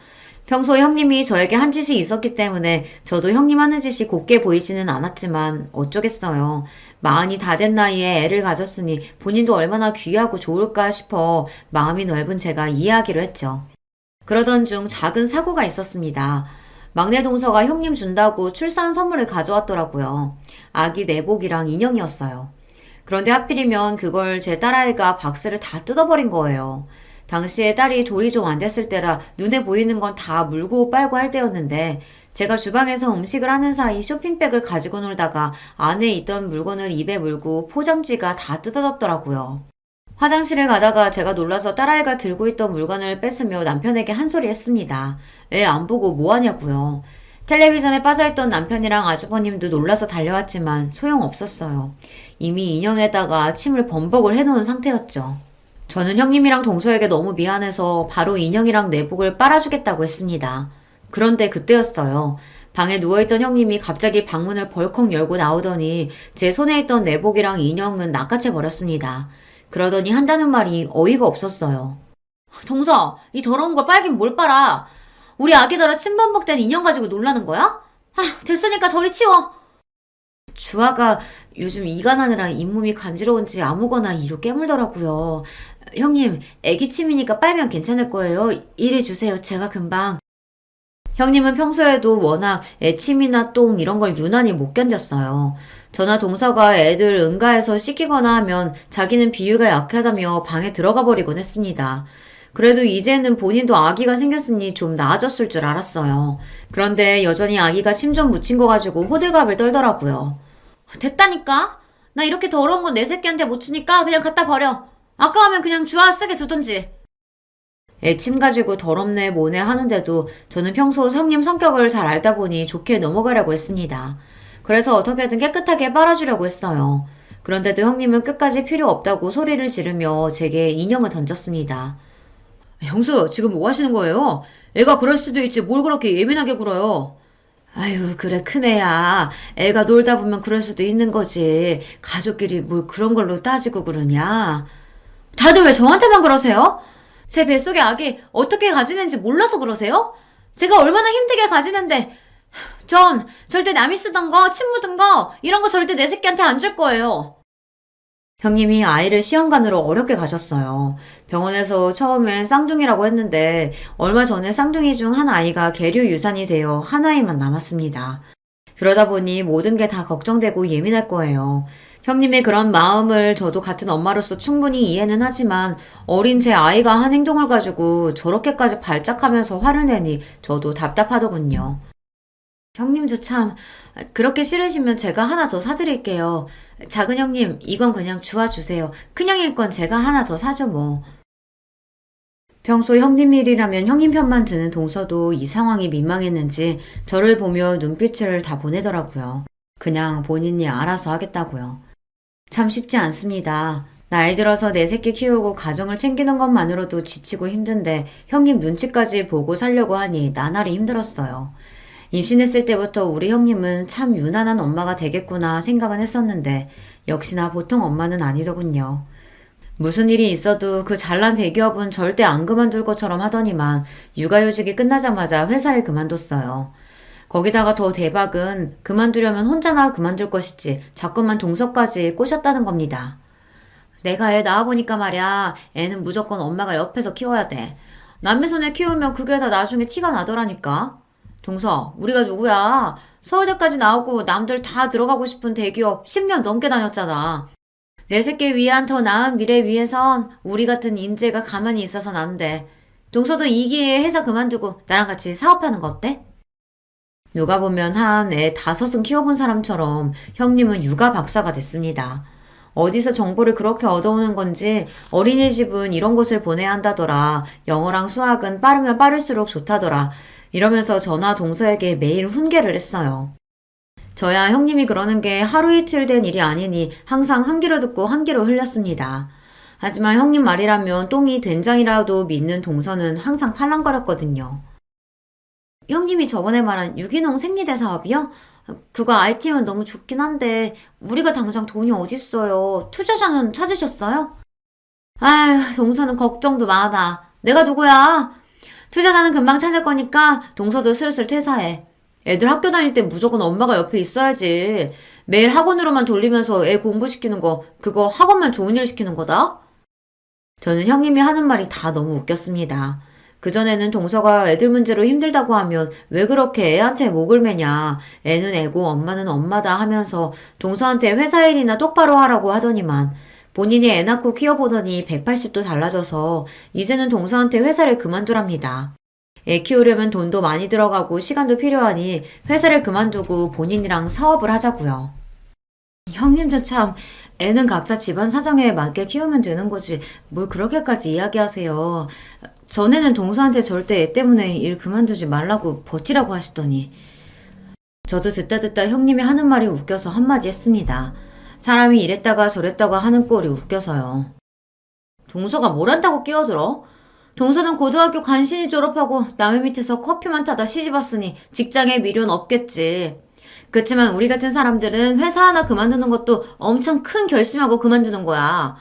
평소 형님이 저에게 한 짓이 있었기 때문에 저도 형님 하는 짓이 곱게 보이지는 않았지만 어쩌겠어요. 마흔이 다 된 나이에 애를 가졌으니 본인도 얼마나 귀하고 좋을까 싶어 마음이 넓은 제가 이해하기로 했죠. 그러던 중 작은 사고가 있었습니다. 막내 동서가 형님 준다고 출산 선물을 가져왔더라고요. 아기 내복이랑 인형이었어요. 그런데 하필이면 그걸 제 딸아이가 박스를 다 뜯어버린 거예요. 당시에 딸이 돌이 좀 안 됐을 때라 눈에 보이는 건 다 물고 빨고 할 때였는데 제가 주방에서 음식을 하는 사이 쇼핑백을 가지고 놀다가 안에 있던 물건을 입에 물고 포장지가 다 뜯어졌더라고요. 화장실을 가다가 제가 놀라서 딸아이가 들고 있던 물건을 뺏으며 남편에게 한 소리 했습니다. 애 안 보고 뭐 하냐고요. 텔레비전에 빠져있던 남편이랑 아주버님도 놀라서 달려왔지만 소용없었어요. 이미 인형에다가 침을 범벅을 해놓은 상태였죠. 저는 형님이랑 동서에게 너무 미안해서 바로 인형이랑 내복을 빨아주겠다고 했습니다. 그런데 그때였어요. 방에 누워있던 형님이 갑자기 방문을 벌컥 열고 나오더니 제 손에 있던 내복이랑 인형은 낚아채 버렸습니다. 그러더니 한다는 말이 어이가 없었어요. 동서, 이 더러운 걸 빨긴 뭘 빨아. 우리 아기더러 침범벅된 인형 가지고 놀라는 거야? 됐으니까 저리 치워. 주아가 요즘 이가 나느라 잇몸이 간지러운지 아무거나 이로 깨물더라고요. 형님, 애기 침이니까 빨면 괜찮을 거예요. 이리 주세요. 제가 금방. 형님은 평소에도 워낙 애침이나 똥 이런 걸 유난히 못 견뎠어요. 저나 동서가 애들 응가해서 씻기거나 하면 자기는 비위가 약하다며 방에 들어가 버리곤 했습니다. 그래도 이제는 본인도 아기가 생겼으니 좀 나아졌을 줄 알았어요. 그런데 여전히 아기가 침 좀 묻힌 거 가지고 호들갑을 떨더라고요. 됐다니까? 나 이렇게 더러운 건 내 새끼한테 못 주니까 그냥 갖다 버려. 아까우면 그냥 주아 쓰게 두던지. 애침 가지고 더럽네 뭐네 하는데도 저는 평소 형님 성격을 잘 알다 보니 좋게 넘어가려고 했습니다. 그래서 어떻게든 깨끗하게 빨아주려고 했어요. 그런데도 형님은 끝까지 필요 없다고 소리를 지르며 제게 인형을 던졌습니다. 형수, 지금 뭐 하시는 거예요? 애가 그럴 수도 있지 뭘 그렇게 예민하게 굴어요? 아유, 그래, 큰애야. 애가 놀다 보면 그럴 수도 있는 거지. 가족끼리 뭘 그런 걸로 따지고 그러냐? 다들 왜 저한테만 그러세요? 제 뱃속에 아기 어떻게 가지는지 몰라서 그러세요? 제가 얼마나 힘들게 가지는데 전 절대 남이 쓰던 거, 침 묻은 거 이런 거 절대 내 새끼한테 안 줄 거예요. 형님이 아이를 시험관으로 어렵게 가셨어요. 병원에서 처음엔 쌍둥이라고 했는데 얼마 전에 쌍둥이 중 한 아이가 계류 유산이 되어 한 아이만 남았습니다. 그러다 보니 모든 게 다 걱정되고 예민할 거예요. 형님의 그런 마음을 저도 같은 엄마로서 충분히 이해는 하지만 어린 제 아이가 한 행동을 가지고 저렇게까지 발작하면서 화를 내니 저도 답답하더군요. 형님도 참, 그렇게 싫으시면 제가 하나 더 사드릴게요. 작은 형님, 이건 그냥 주워주세요. 큰 형님 건 제가 하나 더 사죠, 뭐. 평소 형님 일이라면 형님 편만 드는 동서도 이 상황이 민망했는지 저를 보며 눈빛을 다 보내더라고요. 그냥 본인이 알아서 하겠다고요. 참 쉽지 않습니다. 나이 들어서 내 새끼 키우고 가정을 챙기는 것만으로도 지치고 힘든데 형님 눈치까지 보고 살려고 하니 나날이 힘들었어요. 임신했을 때부터 우리 형님은 참 유난한 엄마가 되겠구나 생각은 했었는데 역시나 보통 엄마는 아니더군요. 무슨 일이 있어도 그 잘난 대기업은 절대 안 그만둘 것처럼 하더니만 육아휴직이 끝나자마자 회사를 그만뒀어요. 거기다가 더 대박은 그만두려면 혼자나 그만둘 것이지 자꾸만 동서까지 꼬셨다는 겁니다. 내가 애 낳아보니까 말이야, 애는 무조건 엄마가 옆에서 키워야 돼. 남의 손에 키우면 그게 다 나중에 티가 나더라니까. 동서, 우리가 누구야? 서울대까지 나오고 남들 다 들어가고 싶은 대기업 10년 넘게 다녔잖아. 내 새끼 위한 더 나은 미래 위해선 우리 같은 인재가 가만히 있어서는 안 돼. 동서도 이 기회에 회사 그만두고 나랑 같이 사업하는 거 어때? 누가 보면 한 애 5은 키워본 사람처럼 형님은 육아 박사가 됐습니다. 어디서 정보를 그렇게 얻어오는 건지 어린이집은 이런 곳을 보내야 한다더라. 영어랑 수학은 빠르면 빠를수록 좋다더라. 이러면서 저나 동서에게 매일 훈계를 했어요. 저야 형님이 그러는 게 하루 이틀 된 일이 아니니 항상 한 귀로 듣고 한 귀로 흘렸습니다. 하지만 형님 말이라면 똥이 된장이라도 믿는 동서는 항상 팔랑거렸거든요. 형님이 저번에 말한 유기농 생리대 사업이요? 그거 RT면 너무 좋긴 한데 우리가 당장 돈이 어딨어요. 투자자는 찾으셨어요? 아휴, 동서는 걱정도 많아. 내가 누구야? 투자자는 금방 찾을 거니까 동서도 슬슬 퇴사해. 애들 학교 다닐 때 무조건 엄마가 옆에 있어야지. 매일 학원으로만 돌리면서 애 공부시키는 거, 그거 학원만 좋은 일 시키는 거다? 저는 형님이 하는 말이 다 너무 웃겼습니다. 그전에는 동서가 애들 문제로 힘들다고 하면 왜 그렇게 애한테 목을 매냐. 애는 애고 엄마는 엄마다 하면서 동서한테 회사 일이나 똑바로 하라고 하더니만 본인이 애 낳고 키워보더니 180도 달라져서 이제는 동서한테 회사를 그만두랍니다. 애 키우려면 돈도 많이 들어가고 시간도 필요하니 회사를 그만두고 본인이랑 사업을 하자고요. 형님도 참 애는 각자 집안 사정에 맞게 키우면 되는 거지 뭘 그렇게까지 이야기하세요. 전에는 동서한테 절대 애 때문에 일 그만두지 말라고 버티라고 하시더니 저도 듣다 형님이 하는 말이 웃겨서 한마디 했습니다. 사람이 이랬다가 저랬다가 하는 꼴이 웃겨서요. 동서가 뭘 한다고 끼어들어? 동서는 고등학교 간신히 졸업하고 남의 밑에서 커피만 타다 시집왔으니 직장에 미련 없겠지. 그치만 우리 같은 사람들은 회사 하나 그만두는 것도 엄청 큰 결심하고 그만두는 거야.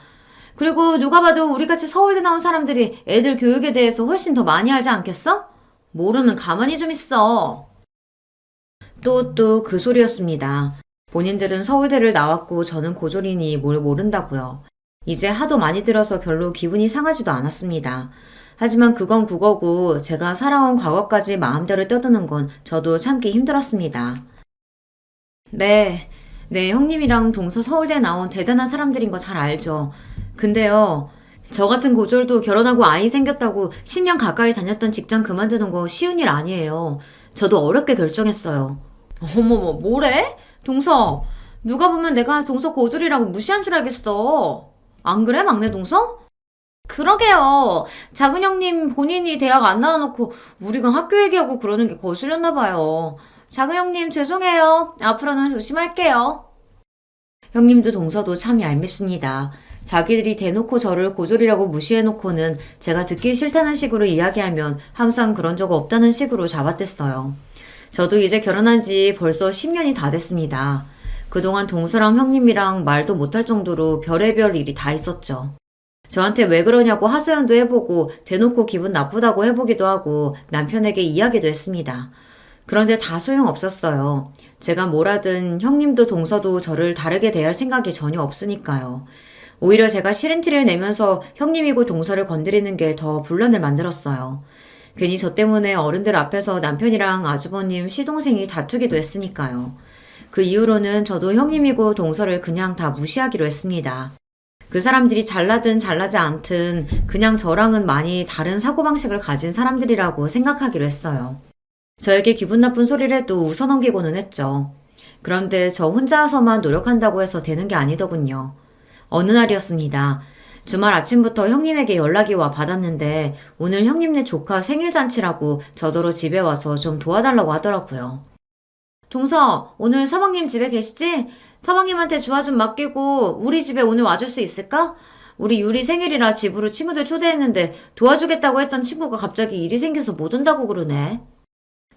그리고 누가 봐도 우리같이 서울대 나온 사람들이 애들 교육에 대해서 훨씬 더 많이 알지 않겠어? 모르면 가만히 좀 있어. 또 그 소리였습니다. 본인들은 서울대를 나왔고 저는 고졸이니 뭘 모른다고요. 이제 하도 많이 들어서 별로 기분이 상하지도 않았습니다. 하지만 그건 그거고 제가 살아온 과거까지 마음대로 떠드는 건 저도 참기 힘들었습니다. 네, 형님이랑 동서 서울대 나온 대단한 사람들인 거 잘 알죠. 근데요, 저 같은 고졸도 결혼하고 아이 생겼다고 10년 가까이 다녔던 직장 그만두는 거 쉬운 일 아니에요. 저도 어렵게 결정했어요. 어머머, 뭐래? 동서, 누가 보면 내가 동서 고졸이라고 무시한 줄 알겠어. 안 그래, 막내 동서? 그러게요. 작은 형님 본인이 대학 안 나와놓고 우리가 학교 얘기하고 그러는 게 거슬렸나 봐요. 작은 형님 죄송해요. 앞으로는 조심할게요. 형님도 동서도 참 얄밉습니다. 자기들이 대놓고 저를 고졸이라고 무시해놓고는 제가 듣기 싫다는 식으로 이야기하면 항상 그런 적 없다는 식으로 잡아댔어요. 저도 이제 결혼한 지 벌써 10년이 다 됐습니다. 그동안 동서랑 형님이랑 말도 못할 정도로 별의별 일이 다 있었죠. 저한테 왜 그러냐고 하소연도 해보고 대놓고 기분 나쁘다고 해보기도 하고 남편에게 이야기도 했습니다. 그런데 다 소용없었어요. 제가 뭘 하든 형님도 동서도 저를 다르게 대할 생각이 전혀 없으니까요. 오히려 제가 싫은 티를 내면서 형님이고 동서를 건드리는 게 더 분란을 만들었어요. 괜히 저 때문에 어른들 앞에서 남편이랑 아주버님, 시동생이 다투기도 했으니까요. 그 이후로는 저도 형님이고 동서를 그냥 다 무시하기로 했습니다. 그 사람들이 잘나든 잘나지 않든 그냥 저랑은 많이 다른 사고방식을 가진 사람들이라고 생각하기로 했어요. 저에게 기분 나쁜 소리를 해도 웃어넘기고는 했죠. 그런데 저 혼자서만 노력한다고 해서 되는 게 아니더군요. 어느 날이었습니다. 주말 아침부터 형님에게 연락이 와 받았는데 오늘 형님네 조카 생일잔치라고 저더러 집에 와서 좀 도와달라고 하더라고요. 동서, 오늘 서방님 집에 계시지? 서방님한테 주화 좀 맡기고 우리 집에 오늘 와줄 수 있을까? 우리 유리 생일이라 집으로 친구들 초대했는데 도와주겠다고 했던 친구가 갑자기 일이 생겨서 못 온다고 그러네.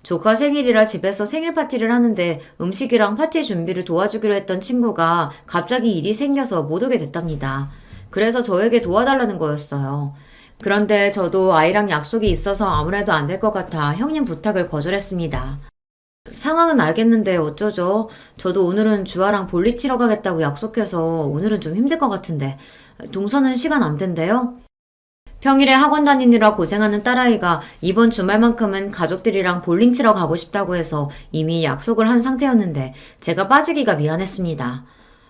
조카 생일이라 집에서 생일 파티를 하는데 음식이랑 파티 준비를 도와주기로 했던 친구가 갑자기 일이 생겨서 못 오게 됐답니다. 그래서 저에게 도와달라는 거였어요. 그런데 저도 아이랑 약속이 있어서 아무래도 안 될 것 같아 형님 부탁을 거절했습니다. 상황은 알겠는데 어쩌죠? 저도 오늘은 주아랑 볼일 치러 가겠다고 약속해서 오늘은 좀 힘들 것 같은데. 동서는 시간 안 된대요? 평일에 학원 다니느라 고생하는 딸아이가 이번 주말만큼은 가족들이랑 볼링 치러 가고 싶다고 해서 이미 약속을 한 상태였는데 제가 빠지기가 미안했습니다.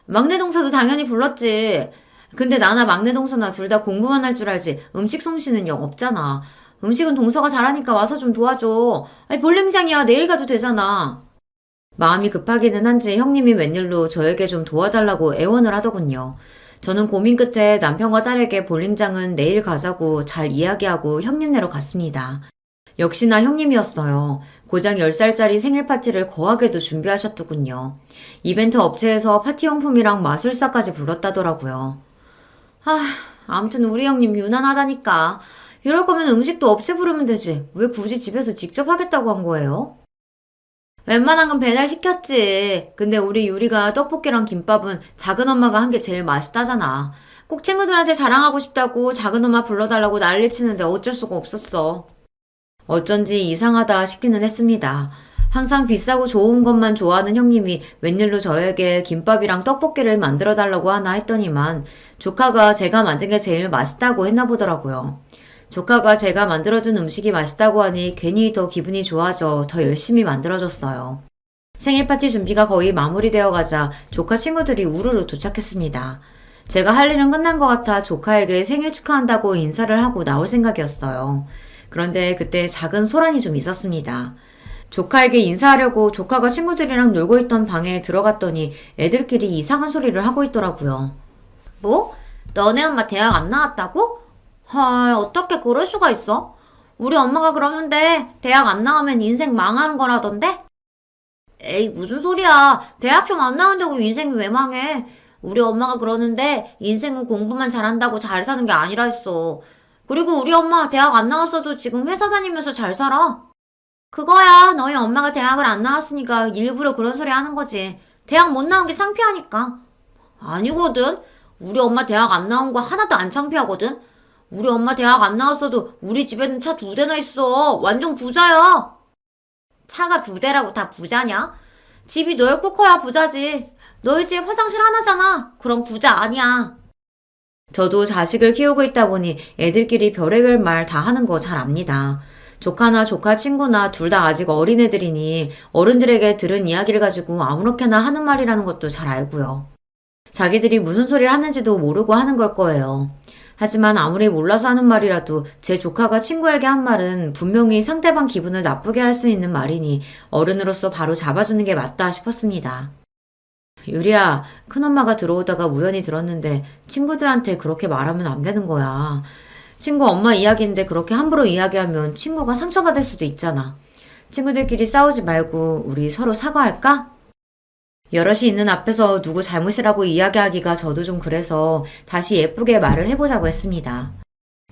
막내 동서도 당연히 불렀지. 근데 나나 막내 동서나 둘 다 공부만 할 줄 알지 음식 솜씨는 영 없잖아. 음식은 동서가 잘하니까 와서 좀 도와줘. 아니 볼링장이야 내일 가도 되잖아. 마음이 급하기는 한지 형님이 웬일로 저에게 좀 도와달라고 애원을 하더군요. 저는 고민 끝에 남편과 딸에게 볼링장은 내일 가자고 잘 이야기하고 형님네로 갔습니다. 역시나 형님이었어요. 고작 10살짜리 생일 파티를 거하게도 준비하셨더군요. 이벤트 업체에서 파티용품이랑 마술사까지 불렀다더라고요. 아무튼 우리 형님 유난하다니까. 이럴 거면 음식도 업체 부르면 되지. 왜 굳이 집에서 직접 하겠다고 한 거예요? 웬만한 건 배달 시켰지. 근데 우리 유리가 떡볶이랑 김밥은 작은 엄마가 한 게 제일 맛있다잖아. 꼭 친구들한테 자랑하고 싶다고 작은 엄마 불러달라고 난리 치는데 어쩔 수가 없었어. 어쩐지 이상하다 싶기는 했습니다. 항상 비싸고 좋은 것만 좋아하는 형님이 웬일로 저에게 김밥이랑 떡볶이를 만들어 달라고 하나 했더니만 조카가 제가 만든 게 제일 맛있다고 했나 보더라고요. 조카가 제가 만들어준 음식이 맛있다고 하니 괜히 더 기분이 좋아져 더 열심히 만들어줬어요. 생일 파티 준비가 거의 마무리되어 가자 조카 친구들이 우르르 도착했습니다. 제가 할 일은 끝난 것 같아 조카에게 생일 축하한다고 인사를 하고 나올 생각이었어요. 그런데 그때 작은 소란이 좀 있었습니다. 조카에게 인사하려고 조카가 친구들이랑 놀고 있던 방에 들어갔더니 애들끼리 이상한 소리를 하고 있더라고요. 뭐? 너네 엄마 대학 안 나왔다고? 헐, 어떻게 그럴 수가 있어? 우리 엄마가 그러는데 대학 안 나오면 인생 망하는 거라던데? 에이, 무슨 소리야. 대학 좀 안 나온다고 인생이 왜 망해? 우리 엄마가 그러는데 인생은 공부만 잘한다고 잘 사는 게 아니라 했어. 그리고 우리 엄마 대학 안 나왔어도 지금 회사 다니면서 잘 살아. 그거야, 너희 엄마가 대학을 안 나왔으니까 일부러 그런 소리 하는 거지. 대학 못 나온 게 창피하니까. 아니거든. 우리 엄마 대학 안 나온 거 하나도 안 창피하거든. 우리 엄마 대학 안 나왔어도 우리 집에는 차 2대나 있어. 완전 부자야. 차가 2대라고 다 부자냐? 집이 넓고 커야 부자지. 너희 집 화장실 하나잖아. 그럼 부자 아니야. 저도 자식을 키우고 있다 보니 애들끼리 별의별 말 다 하는 거 잘 압니다. 조카나 조카 친구나 둘 다 아직 어린애들이니 어른들에게 들은 이야기를 가지고 아무렇게나 하는 말이라는 것도 잘 알고요. 자기들이 무슨 소리를 하는지도 모르고 하는 걸 거예요. 하지만 아무리 몰라서 하는 말이라도 제 조카가 친구에게 한 말은 분명히 상대방 기분을 나쁘게 할 수 있는 말이니 어른으로서 바로 잡아주는 게 맞다 싶었습니다. 유리야, 큰엄마가 들어오다가 우연히 들었는데 친구들한테 그렇게 말하면 안 되는 거야. 친구 엄마 이야기인데 그렇게 함부로 이야기하면 친구가 상처받을 수도 있잖아. 친구들끼리 싸우지 말고 우리 서로 사과할까? 여럿이 있는 앞에서 누구 잘못이라고 이야기하기가 저도 좀 그래서 다시 예쁘게 말을 해보자고 했습니다.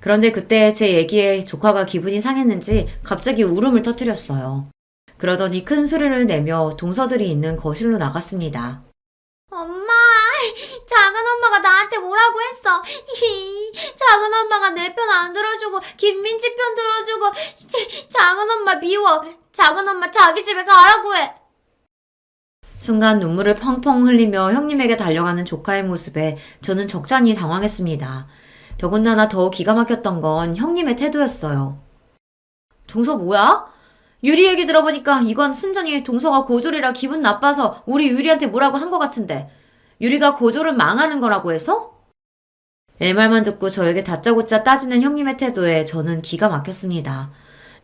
그런데 그때 제 얘기에 조카가 기분이 상했는지 갑자기 울음을 터뜨렸어요. 그러더니 큰 소리를 내며 동서들이 있는 거실로 나갔습니다. 엄마, 작은 엄마가 나한테 뭐라고 했어. 작은 엄마가 내 편 안 들어주고 김민지 편 들어주고 작은 엄마 미워. 작은 엄마 자기 집에 가라고 해. 순간 눈물을 펑펑 흘리며 형님에게 달려가는 조카의 모습에 저는 적잖이 당황했습니다. 더군다나 더 기가 막혔던 건 형님의 태도였어요. 동서 뭐야? 유리 얘기 들어보니까 이건 순전히 동서가 고졸이라 기분 나빠서 우리 유리한테 뭐라고 한 것 같은데 유리가 고졸은 망하는 거라고 해서? 애 말만 듣고 저에게 다짜고짜 따지는 형님의 태도에 저는 기가 막혔습니다.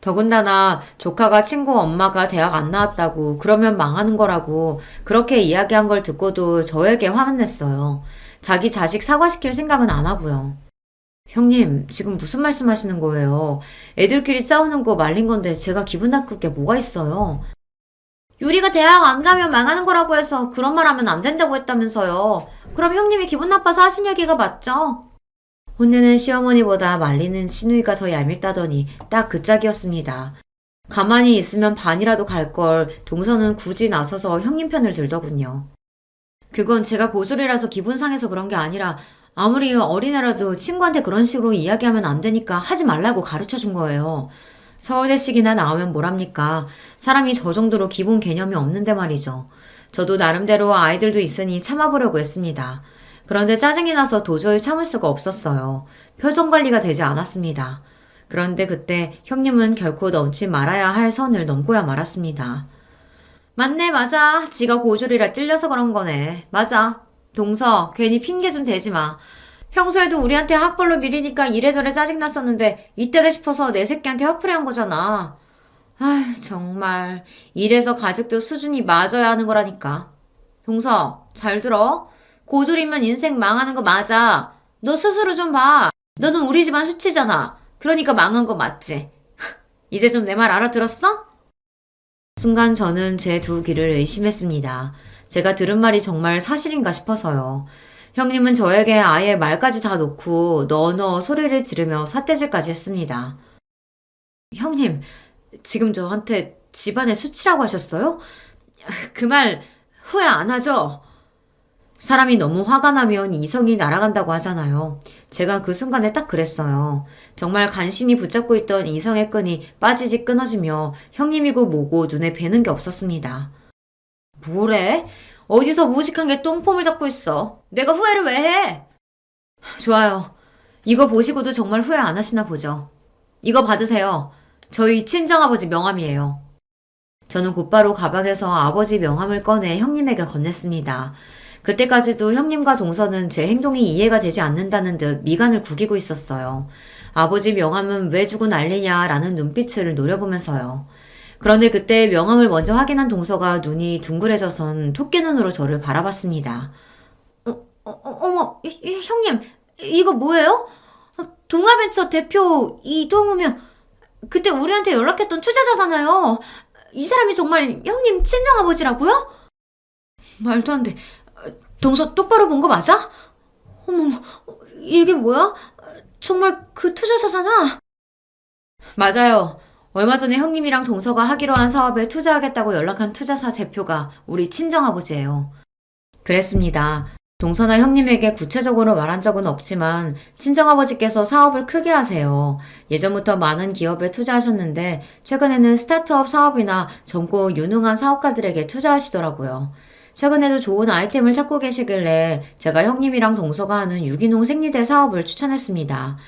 더군다나 조카가 친구 엄마가 대학 안 나왔다고 그러면 망하는 거라고 그렇게 이야기한 걸 듣고도 저에게 화만 냈어요. 자기 자식 사과시킬 생각은 안 하고요. 형님, 지금 무슨 말씀 하시는 거예요? 애들끼리 싸우는 거 말린 건데 제가 기분 나쁠 게 뭐가 있어요? 유리가 대학 안 가면 망하는 거라고 해서 그런 말 하면 안 된다고 했다면서요. 그럼 형님이 기분 나빠서 하신 얘기가 맞죠? 혼내는 시어머니보다 말리는 시누이가 더 얄밉다더니 딱 그 짝이었습니다. 가만히 있으면 반이라도 갈 걸 동서는 굳이 나서서 형님 편을 들더군요. 그건 제가 고졸이라서 기분 상해서 그런 게 아니라 아무리 어린애라도 친구한테 그런 식으로 이야기하면 안 되니까 하지 말라고 가르쳐 준 거예요. 서울대식이나 나오면 뭐랍니까? 사람이 저 정도로 기본 개념이 없는데 말이죠. 저도 나름대로 아이들도 있으니 참아보려고 했습니다. 그런데 짜증이 나서 도저히 참을 수가 없었어요. 표정 관리가 되지 않았습니다. 그런데 그때 형님은 결코 넘지 말아야 할 선을 넘고야 말았습니다. 맞네, 맞아. 지가 고졸이라 찔려서 그런 거네. 맞아. 동서, 괜히 핑계 좀 대지 마. 평소에도 우리한테 학벌로 밀리니까 이래저래 짜증났었는데 이때다 싶어서 내 새끼한테 화풀이 한 거잖아. 아휴, 정말. 이래서 가족도 수준이 맞아야 하는 거라니까. 동서, 잘 들어. 고졸이면 인생 망하는 거 맞아. 너 스스로 좀 봐. 너는 우리 집안 수치잖아. 그러니까 망한 거 맞지? 이제 좀 내 말 알아들었어? 순간 저는 제 두 귀를 의심했습니다. 제가 들은 말이 정말 사실인가 싶어서요. 형님은 저에게 아예 말까지 다 놓고 너너 소리를 지르며 삿대질까지 했습니다. 형님, 지금 저한테 집안의 수치라고 하셨어요? 그 말 후회 안 하죠? 사람이 너무 화가 나면 이성이 날아간다고 하잖아요. 제가 그 순간에 딱 그랬어요. 정말 간신히 붙잡고 있던 이성의 끈이 빠지지 끊어지며 형님이고 뭐고 눈에 뵈는 게 없었습니다. 뭐래? 어디서 무식한 게 똥폼을 잡고 있어. 내가 후회를 왜 해? 좋아요. 이거 보시고도 정말 후회 안 하시나 보죠. 이거 받으세요. 저희 친정아버지 명함이에요. 저는 곧바로 가방에서 아버지 명함을 꺼내 형님에게 건넸습니다. 그때까지도 형님과 동서는 제 행동이 이해가 되지 않는다는 듯 미간을 구기고 있었어요. 아버지 명함은 왜 주고 난리냐라는 눈빛을 노려보면서요. 그런데 그때 명함을 먼저 확인한 동서가 눈이 둥그레져선 토끼 눈으로 저를 바라봤습니다. 어머, 형님, 이거 뭐예요? 동아벤처 대표 이동우면 그때 우리한테 연락했던 투자자잖아요. 이 사람이 정말 형님 친정아버지라고요? 말도 안 돼. 동서 똑바로 본 거 맞아? 어머머, 이게 뭐야? 정말 그 투자자잖아. 맞아요. 얼마 전에 형님이랑 동서가 하기로 한 사업에 투자하겠다고 연락한 투자사 대표가 우리 친정아버지예요. 그랬습니다. 동서나 형님에게 구체적으로 말한 적은 없지만 친정아버지께서 사업을 크게 하세요. 예전부터 많은 기업에 투자하셨는데 최근에는 스타트업 사업이나 젊고 유능한 사업가들에게 투자하시더라고요. 최근에도 좋은 아이템을 찾고 계시길래 제가 형님이랑 동서가 하는 유기농 생리대 사업을 추천했습니다.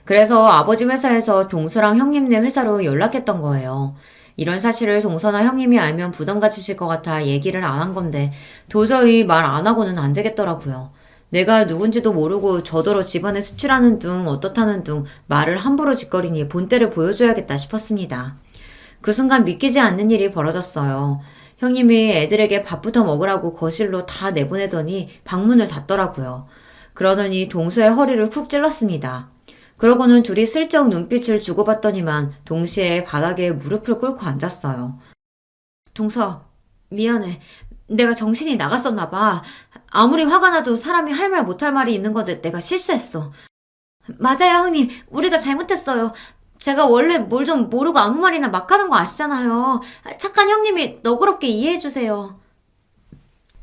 그래서 아버지 회사에서 동서랑 형님네 회사로 연락했던 거예요. 이런 사실을 동서나 형님이 알면 부담 가지실 것 같아 얘기를 안 한 건데 도저히 말 안 하고는 안 되겠더라고요. 내가 누군지도 모르고 저더러 집안에 수출하는 둥 어떻다는 둥 말을 함부로 짓거리니 본때를 보여줘야겠다 싶었습니다. 그 순간 믿기지 않는 일이 벌어졌어요. 형님이 애들에게 밥부터 먹으라고 거실로 다 내보내더니 방문을 닫더라고요. 그러더니 동서의 허리를 쿡 찔렀습니다. 그러고는 둘이 슬쩍 눈빛을 주고받더니만 동시에 바닥에 무릎을 꿇고 앉았어요. 동서, 미안해. 내가 정신이 나갔었나 봐. 아무리 화가 나도 사람이 할 말 못할 말이 있는 건데 내가 실수했어. 맞아요, 형님. 우리가 잘못했어요. 제가 원래 뭘 좀 모르고 아무 말이나 막 하는 거 아시잖아요. 착한 형님이 너그럽게 이해해주세요.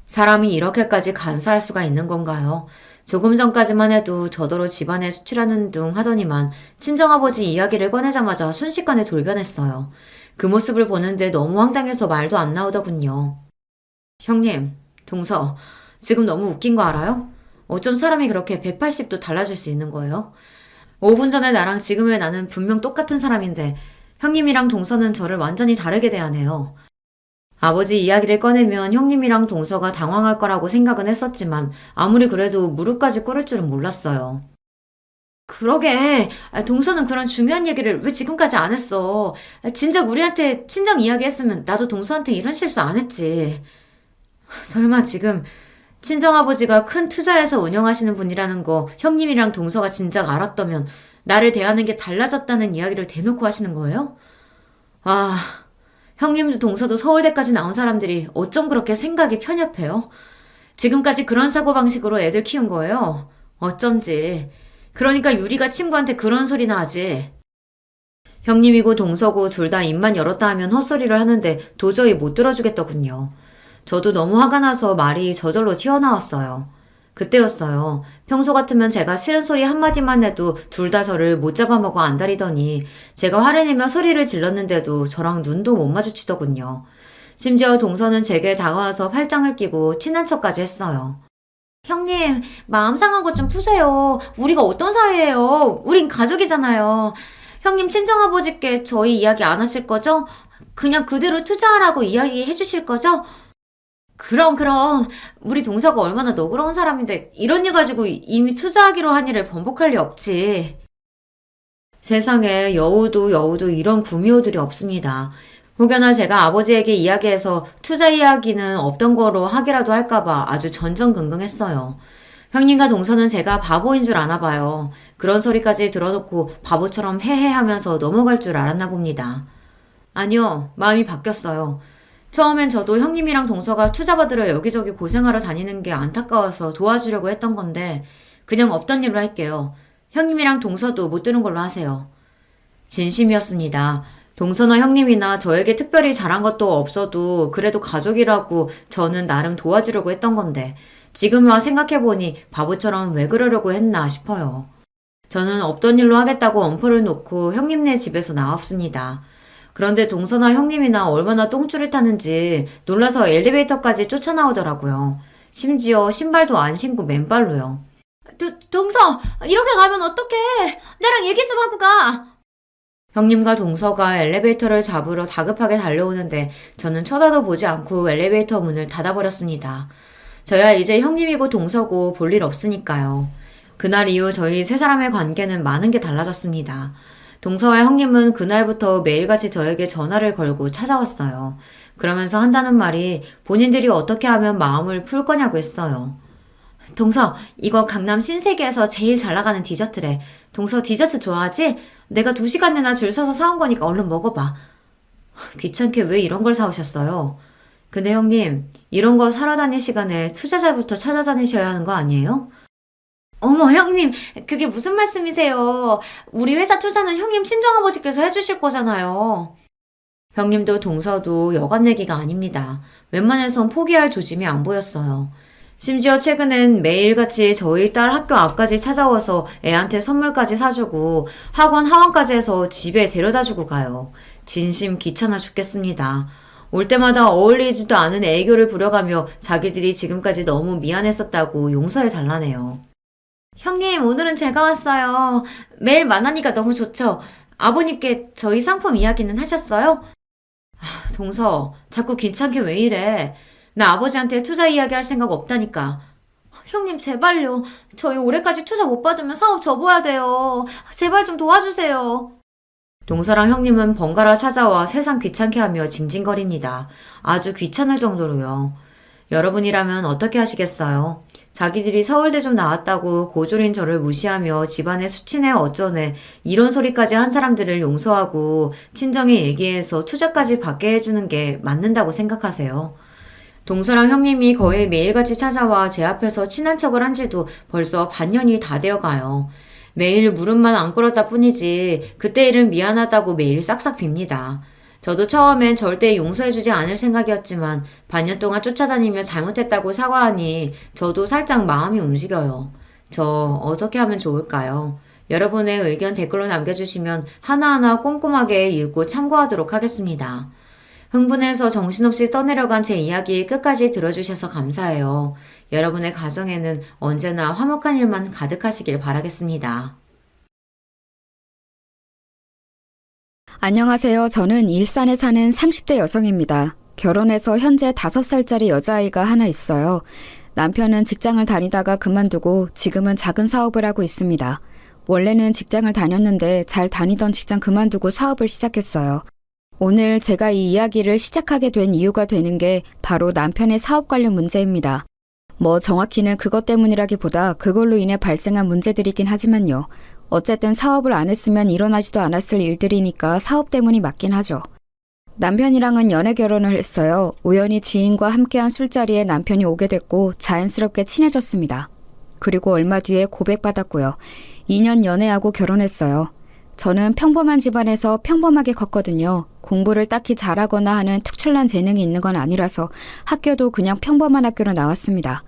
사람이 이렇게까지 간사할 수가 있는 건가요? 조금 전까지만 해도 저더러 집안에 수출하는 둥 하더니만 친정아버지 이야기를 꺼내자마자 순식간에 돌변했어요. 그 모습을 보는데 너무 황당해서 말도 안 나오더군요. 형님, 동서, 지금 너무 웃긴 거 알아요? 어쩜 사람이 그렇게 180도 달라질 수 있는 거예요? 5분 전에 나랑 지금의 나는 분명 똑같은 사람인데 형님이랑 동서는 저를 완전히 다르게 대하네요. 아버지 이야기를 꺼내면 형님이랑 동서가 당황할 거라고 생각은 했었지만 아무리 그래도 무릎까지 꿇을 줄은 몰랐어요. 그러게. 동서는 그런 중요한 얘기를 왜 지금까지 안 했어? 진작 우리한테 친정 이야기했으면 나도 동서한테 이런 실수 안 했지. 설마 지금 친정아버지가 큰 투자해서 운영하시는 분이라는 거 형님이랑 동서가 진작 알았다면 나를 대하는 게 달라졌다는 이야기를 대놓고 하시는 거예요? 아, 형님도 동서도 서울대까지 나온 사람들이 어쩜 그렇게 생각이 편협해요? 지금까지 그런 사고방식으로 애들 키운 거예요? 어쩐지. 그러니까 유리가 친구한테 그런 소리나 하지. 형님이고 동서고 둘 다 입만 열었다 하면 헛소리를 하는데 도저히 못 들어주겠더군요. 저도 너무 화가 나서 말이 저절로 튀어나왔어요. 그때였어요. 평소 같으면 제가 싫은 소리 한마디만 해도 둘 다 저를 못 잡아먹어 안달이더니 제가 화를 내며 소리를 질렀는데도 저랑 눈도 못 마주치더군요. 심지어 동서는 제게 다가와서 팔짱을 끼고 친한 척까지 했어요. 형님, 마음 상한 것 좀 푸세요. 우리가 어떤 사이예요? 우린 가족이잖아요. 형님 친정아버지께 저희 이야기 안 하실 거죠? 그냥 그대로 투자하라고 이야기해 주실 거죠? 그럼. 우리 동서가 얼마나 너그러운 사람인데 이런 일 가지고 이미 투자하기로 한 일을 번복할 리 없지. 세상에 여우도 이런 구미호들이 없습니다. 혹여나 제가 아버지에게 이야기해서 투자 이야기는 없던 거로 하기라도 할까봐 아주 전전긍긍했어요. 형님과 동서는 제가 바보인 줄 아나 봐요. 그런 소리까지 들어놓고 바보처럼 헤헤하면서 넘어갈 줄 알았나 봅니다. 아니요, 마음이 바뀌었어요. 처음엔 저도 형님이랑 동서가 투자 받으러 여기저기 고생하러 다니는 게 안타까워서 도와주려고 했던 건데 그냥 없던 일로 할게요. 형님이랑 동서도 못 드는 걸로 하세요. 진심이었습니다. 동서나 형님이나 저에게 특별히 잘한 것도 없어도 그래도 가족이라고 저는 나름 도와주려고 했던 건데 지금 와 생각해보니 바보처럼 왜 그러려고 했나 싶어요. 저는 없던 일로 하겠다고 엄포를 놓고 형님네 집에서 나왔습니다. 그런데 동서나 형님이나 얼마나 똥줄을 타는지 놀라서 엘리베이터까지 쫓아나오더라고요. 심지어 신발도 안 신고 맨발로요. 동서, 이렇게 가면 어떡해? 나랑 얘기 좀 하고 가. 형님과 동서가 엘리베이터를 잡으러 다급하게 달려오는데 저는 쳐다도 보지 않고 엘리베이터 문을 닫아버렸습니다. 저야 이제 형님이고 동서고 볼 일 없으니까요. 그날 이후 저희 세 사람의 관계는 많은 게 달라졌습니다. 동서와 형님은 그날부터 매일같이 저에게 전화를 걸고 찾아왔어요. 그러면서 한다는 말이 본인들이 어떻게 하면 마음을 풀 거냐고 했어요. 동서, 이거 강남 신세계에서 제일 잘 나가는 디저트래. 동서 디저트 좋아하지? 내가 2시간이나 줄 서서 사온 거니까 얼른 먹어봐. 귀찮게 왜 이런 걸 사오셨어요? 근데 형님, 이런 거 사러 다닐 시간에 투자자부터 찾아다니셔야 하는 거 아니에요? 어머, 형님, 그게 무슨 말씀이세요? 우리 회사 투자는 형님 친정아버지께서 해주실 거잖아요. 형님도 동서도 여간 내기가 아닙니다. 웬만해선 포기할 조짐이 안 보였어요. 심지어 최근엔 매일같이 저희 딸 학교 앞까지 찾아와서 애한테 선물까지 사주고 학원 하원까지 해서 집에 데려다주고 가요. 진심 귀찮아 죽겠습니다. 올 때마다 어울리지도 않은 애교를 부려가며 자기들이 지금까지 너무 미안했었다고 용서해 달라네요. 형님, 오늘은 제가 왔어요. 매일 만나니까 너무 좋죠? 아버님께 저희 상품 이야기는 하셨어요? 동서, 자꾸 귀찮게 왜 이래? 나 아버지한테 투자 이야기 할 생각 없다니까. 형님, 제발요. 저희 올해까지 투자 못 받으면 사업 접어야 돼요. 제발 좀 도와주세요. 동서랑 형님은 번갈아 찾아와 세상 귀찮게 하며 징징거립니다. 아주 귀찮을 정도로요. 여러분이라면 어떻게 하시겠어요? 자기들이 서울대 좀 나왔다고 고졸인 저를 무시하며 집안에 수치네 어쩌네 이런 소리까지 한 사람들을 용서하고 친정에 얘기해서 투자까지 받게 해주는 게 맞는다고 생각하세요? 동서랑 형님이 거의 매일같이 찾아와 제 앞에서 친한 척을 한 지도 벌써 반년이 다 되어가요. 매일 무릎만 안 꿇었다 뿐이지 그때 일은 미안하다고 매일 싹싹 빕니다. 저도 처음엔 절대 용서해주지 않을 생각이었지만 반년 동안 쫓아다니며 잘못했다고 사과하니 저도 살짝 마음이 움직여요. 저 어떻게 하면 좋을까요? 여러분의 의견 댓글로 남겨주시면 하나하나 꼼꼼하게 읽고 참고하도록 하겠습니다. 흥분해서 정신없이 떠내려간 제 이야기 끝까지 들어주셔서 감사해요. 여러분의 가정에는 언제나 화목한 일만 가득하시길 바라겠습니다. 안녕하세요. 저는 일산에 사는 30대 여성입니다. 결혼해서 현재 5살짜리 여자아이가 하나 있어요. 남편은 직장을 다니다가 그만두고 지금은 작은 사업을 하고 있습니다. 원래는 직장을 다녔는데 잘 다니던 직장 그만두고 사업을 시작했어요. 오늘 제가 이 이야기를 시작하게 된 이유가 되는 게 바로 남편의 사업 관련 문제입니다. 뭐 정확히는 그것 때문이라기보다 그걸로 인해 발생한 문제들이긴 하지만요. 어쨌든 사업을 안 했으면 일어나지도 않았을 일들이니까 사업 때문이 맞긴 하죠. 남편이랑은 연애 결혼을 했어요. 우연히 지인과 함께한 술자리에 남편이 오게 됐고 자연스럽게 친해졌습니다. 그리고 얼마 뒤에 고백받았고요. 2년 연애하고 결혼했어요. 저는 평범한 집안에서 평범하게 컸거든요. 공부를 딱히 잘하거나 하는 특출난 재능이 있는 건 아니라서 학교도 그냥 평범한 학교로 나왔습니다.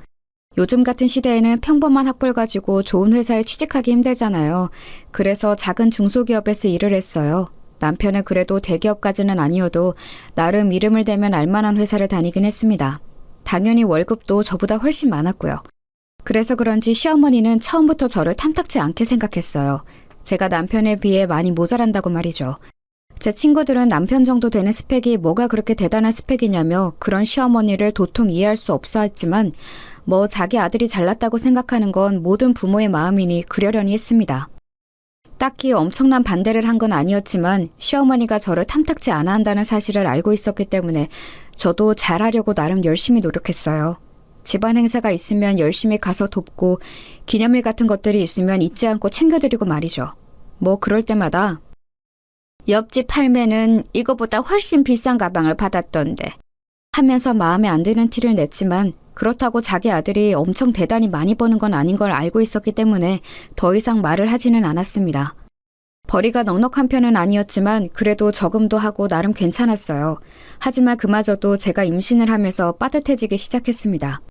요즘 같은 시대에는 평범한 학벌 가지고 좋은 회사에 취직하기 힘들잖아요. 그래서 작은 중소기업에서 일을 했어요. 남편은 그래도 대기업까지는 아니어도 나름 이름을 대면 알만한 회사를 다니긴 했습니다. 당연히 월급도 저보다 훨씬 많았고요. 그래서 그런지 시어머니는 처음부터 저를 탐탁지 않게 생각했어요. 제가 남편에 비해 많이 모자란다고 말이죠. 제 친구들은 남편 정도 되는 스펙이 뭐가 그렇게 대단한 스펙이냐며 그런 시어머니를 도통 이해할 수 없어 했지만 뭐 자기 아들이 잘났다고 생각하는 건 모든 부모의 마음이니 그러려니 했습니다. 딱히 엄청난 반대를 한 건 아니었지만 시어머니가 저를 탐탁지 않아 한다는 사실을 알고 있었기 때문에 저도 잘하려고 나름 열심히 노력했어요. 집안 행사가 있으면 열심히 가서 돕고 기념일 같은 것들이 있으면 잊지 않고 챙겨드리고 말이죠. 뭐 그럴 때마다 옆집 할매는 이거보다 훨씬 비싼 가방을 받았던데 하면서 마음에 안 드는 티를 냈지만 그렇다고 자기 아들이 엄청 대단히 많이 버는 건 아닌 걸 알고 있었기 때문에 더 이상 말을 하지는 않았습니다. 벌이가 넉넉한 편은 아니었지만 그래도 저금도 하고 나름 괜찮았어요. 하지만 그마저도 제가 임신을 하면서 빠듯해지기 시작했습니다.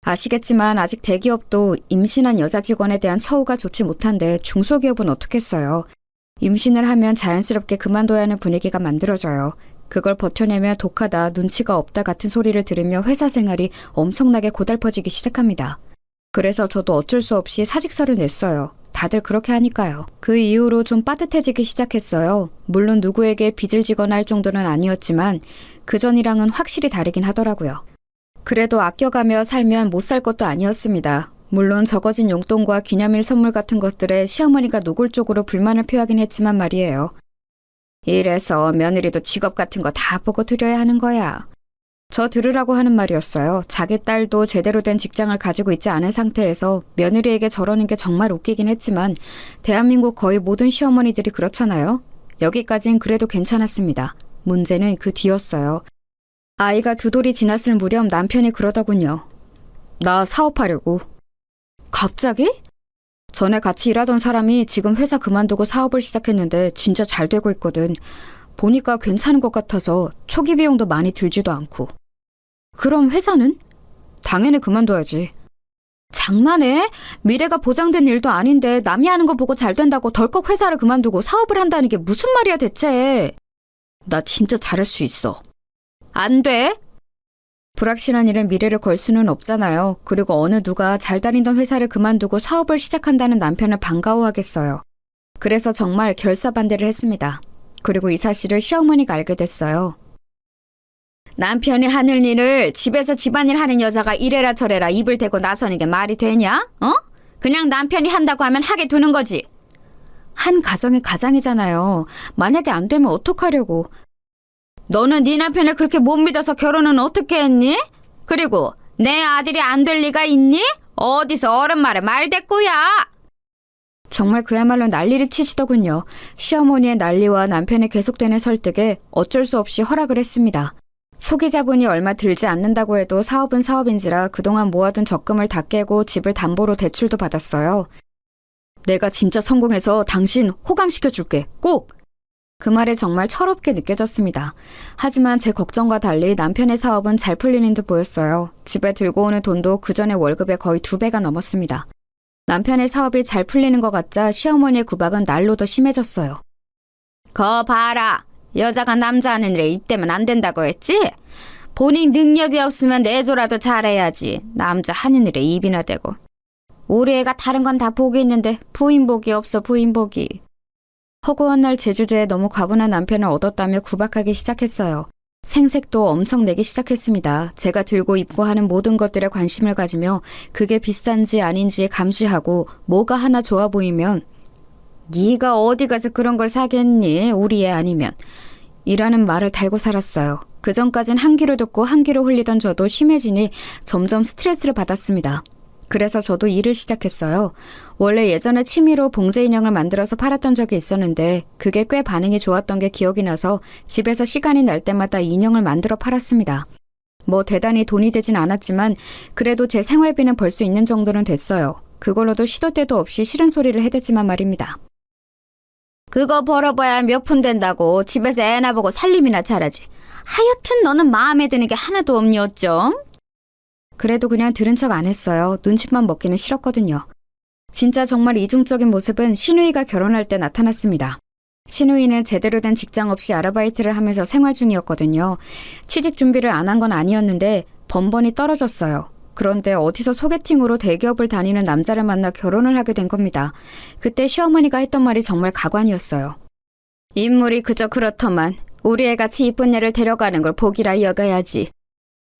아시겠지만 아직 대기업도 임신한 여자 직원에 대한 처우가 좋지 못한데 중소기업은 어떻겠어요. 임신을 하면 자연스럽게 그만둬야 하는 분위기가 만들어져요. 그걸 버텨내며 독하다, 눈치가 없다 같은 소리를 들으며 회사 생활이 엄청나게 고달퍼지기 시작합니다. 그래서 저도 어쩔 수 없이 사직서를 냈어요. 다들 그렇게 하니까요. 그 이후로 좀 빠듯해지기 시작했어요. 물론 누구에게 빚을 지거나 할 정도는 아니었지만 그전이랑은 확실히 다르긴 하더라고요. 그래도 아껴가며 살면 못 살 것도 아니었습니다. 물론 적어진 용돈과 기념일 선물 같은 것들에 시어머니가 노골적으로 불만을 표하긴 했지만 말이에요. 이래서 며느리도 직업 같은 거 다 보고 드려야 하는 거야. 저 들으라고 하는 말이었어요. 자기 딸도 제대로 된 직장을 가지고 있지 않은 상태에서 며느리에게 저러는 게 정말 웃기긴 했지만 대한민국 거의 모든 시어머니들이 그렇잖아요. 여기까진 그래도 괜찮았습니다. 문제는 그 뒤였어요. 아이가 2돌이 지났을 무렵 남편이 그러더군요. 나 사업하려고. 갑자기? 전에 같이 일하던 사람이 지금 회사 그만두고 사업을 시작했는데 진짜 잘 되고 있거든. 보니까 괜찮은 것 같아서 초기 비용도 많이 들지도 않고. 그럼 회사는? 당연히 그만둬야지. 장난해? 미래가 보장된 일도 아닌데 남이 하는 거 보고 잘 된다고 덜컥 회사를 그만두고 사업을 한다는 게 무슨 말이야 대체. 나 진짜 잘할 수 있어. 안 돼? 불확실한 일에 미래를 걸 수는 없잖아요. 그리고 어느 누가 잘 다니던 회사를 그만두고 사업을 시작한다는 남편을 반가워하겠어요. 그래서 정말 결사반대를 했습니다. 그리고 이 사실을 시어머니가 알게 됐어요. 남편이 하는 일을 집에서 집안일 하는 여자가 이래라 저래라 입을 대고 나서는 게 말이 되냐? 어? 그냥 남편이 한다고 하면 하게 두는 거지. 한 가정이 가장이잖아요. 만약에 안 되면 어떡하려고. 너는 네 남편을 그렇게 못 믿어서 결혼은 어떻게 했니? 그리고 내 아들이 안 될 리가 있니? 어디서 어른 말에 말대꾸야. 정말 그야말로 난리를 치시더군요. 시어머니의 난리와 남편의 계속되는 설득에 어쩔 수 없이 허락을 했습니다. 소기자본이 얼마 들지 않는다고 해도 사업은 사업인지라 그동안 모아둔 적금을 다 깨고 집을 담보로 대출도 받았어요. 내가 진짜 성공해서 당신 호강시켜줄게. 꼭! 그 말에 정말 철없게 느껴졌습니다. 하지만 제 걱정과 달리 남편의 사업은 잘 풀리는 듯 보였어요. 집에 들고 오는 돈도 그전의 월급의 거의 2배가 넘었습니다. 남편의 사업이 잘 풀리는 것 같자 시어머니의 구박은 날로 더 심해졌어요. 거 봐라. 여자가 남자 하는 일에 입대면 안 된다고 했지? 본인 능력이 없으면 내조라도 잘해야지. 남자 하는 일에 입이나 대고. 우리 애가 다른 건 다 복이 있는데 부인복이 없어 부인복이. 허구한 날 제주제에 너무 과분한 남편을 얻었다며 구박하기 시작했어요. 생색도 엄청 내기 시작했습니다. 제가 들고 입고 하는 모든 것들에 관심을 가지며 그게 비싼지 아닌지 감시하고 뭐가 하나 좋아 보이면 네가 어디 가서 그런 걸 사겠니? 우리 애 아니면. 이라는 말을 달고 살았어요. 그전까진 한 귀로 듣고 한 귀로 흘리던 저도 심해지니 점점 스트레스를 받았습니다. 그래서 저도 일을 시작했어요. 원래 예전에 취미로 봉제 인형을 만들어서 팔았던 적이 있었는데 그게 꽤 반응이 좋았던 게 기억이 나서 집에서 시간이 날 때마다 인형을 만들어 팔았습니다. 뭐 대단히 돈이 되진 않았지만 그래도 제 생활비는 벌 수 있는 정도는 됐어요. 그걸로도 시도 때도 없이 싫은 소리를 해댔지만 말입니다. 그거 벌어봐야 몇 푼 된다고 집에서 애나 보고 살림이나 잘하지. 하여튼 너는 마음에 드는 게 하나도 없니 어쩜? 그래도 그냥 들은 척 안 했어요. 눈치만 먹기는 싫었거든요. 진짜 정말 이중적인 모습은 신우이가 결혼할 때 나타났습니다. 신우이는 제대로 된 직장 없이 아르바이트를 하면서 생활 중이었거든요. 취직 준비를 안 한 건 아니었는데 번번이 떨어졌어요. 그런데 어디서 소개팅으로 대기업을 다니는 남자를 만나 결혼을 하게 된 겁니다. 그때 시어머니가 했던 말이 정말 가관이었어요. 인물이 그저 그렇더만 우리 애같이 이쁜 애를 데려가는 걸 복이라 여겨야지.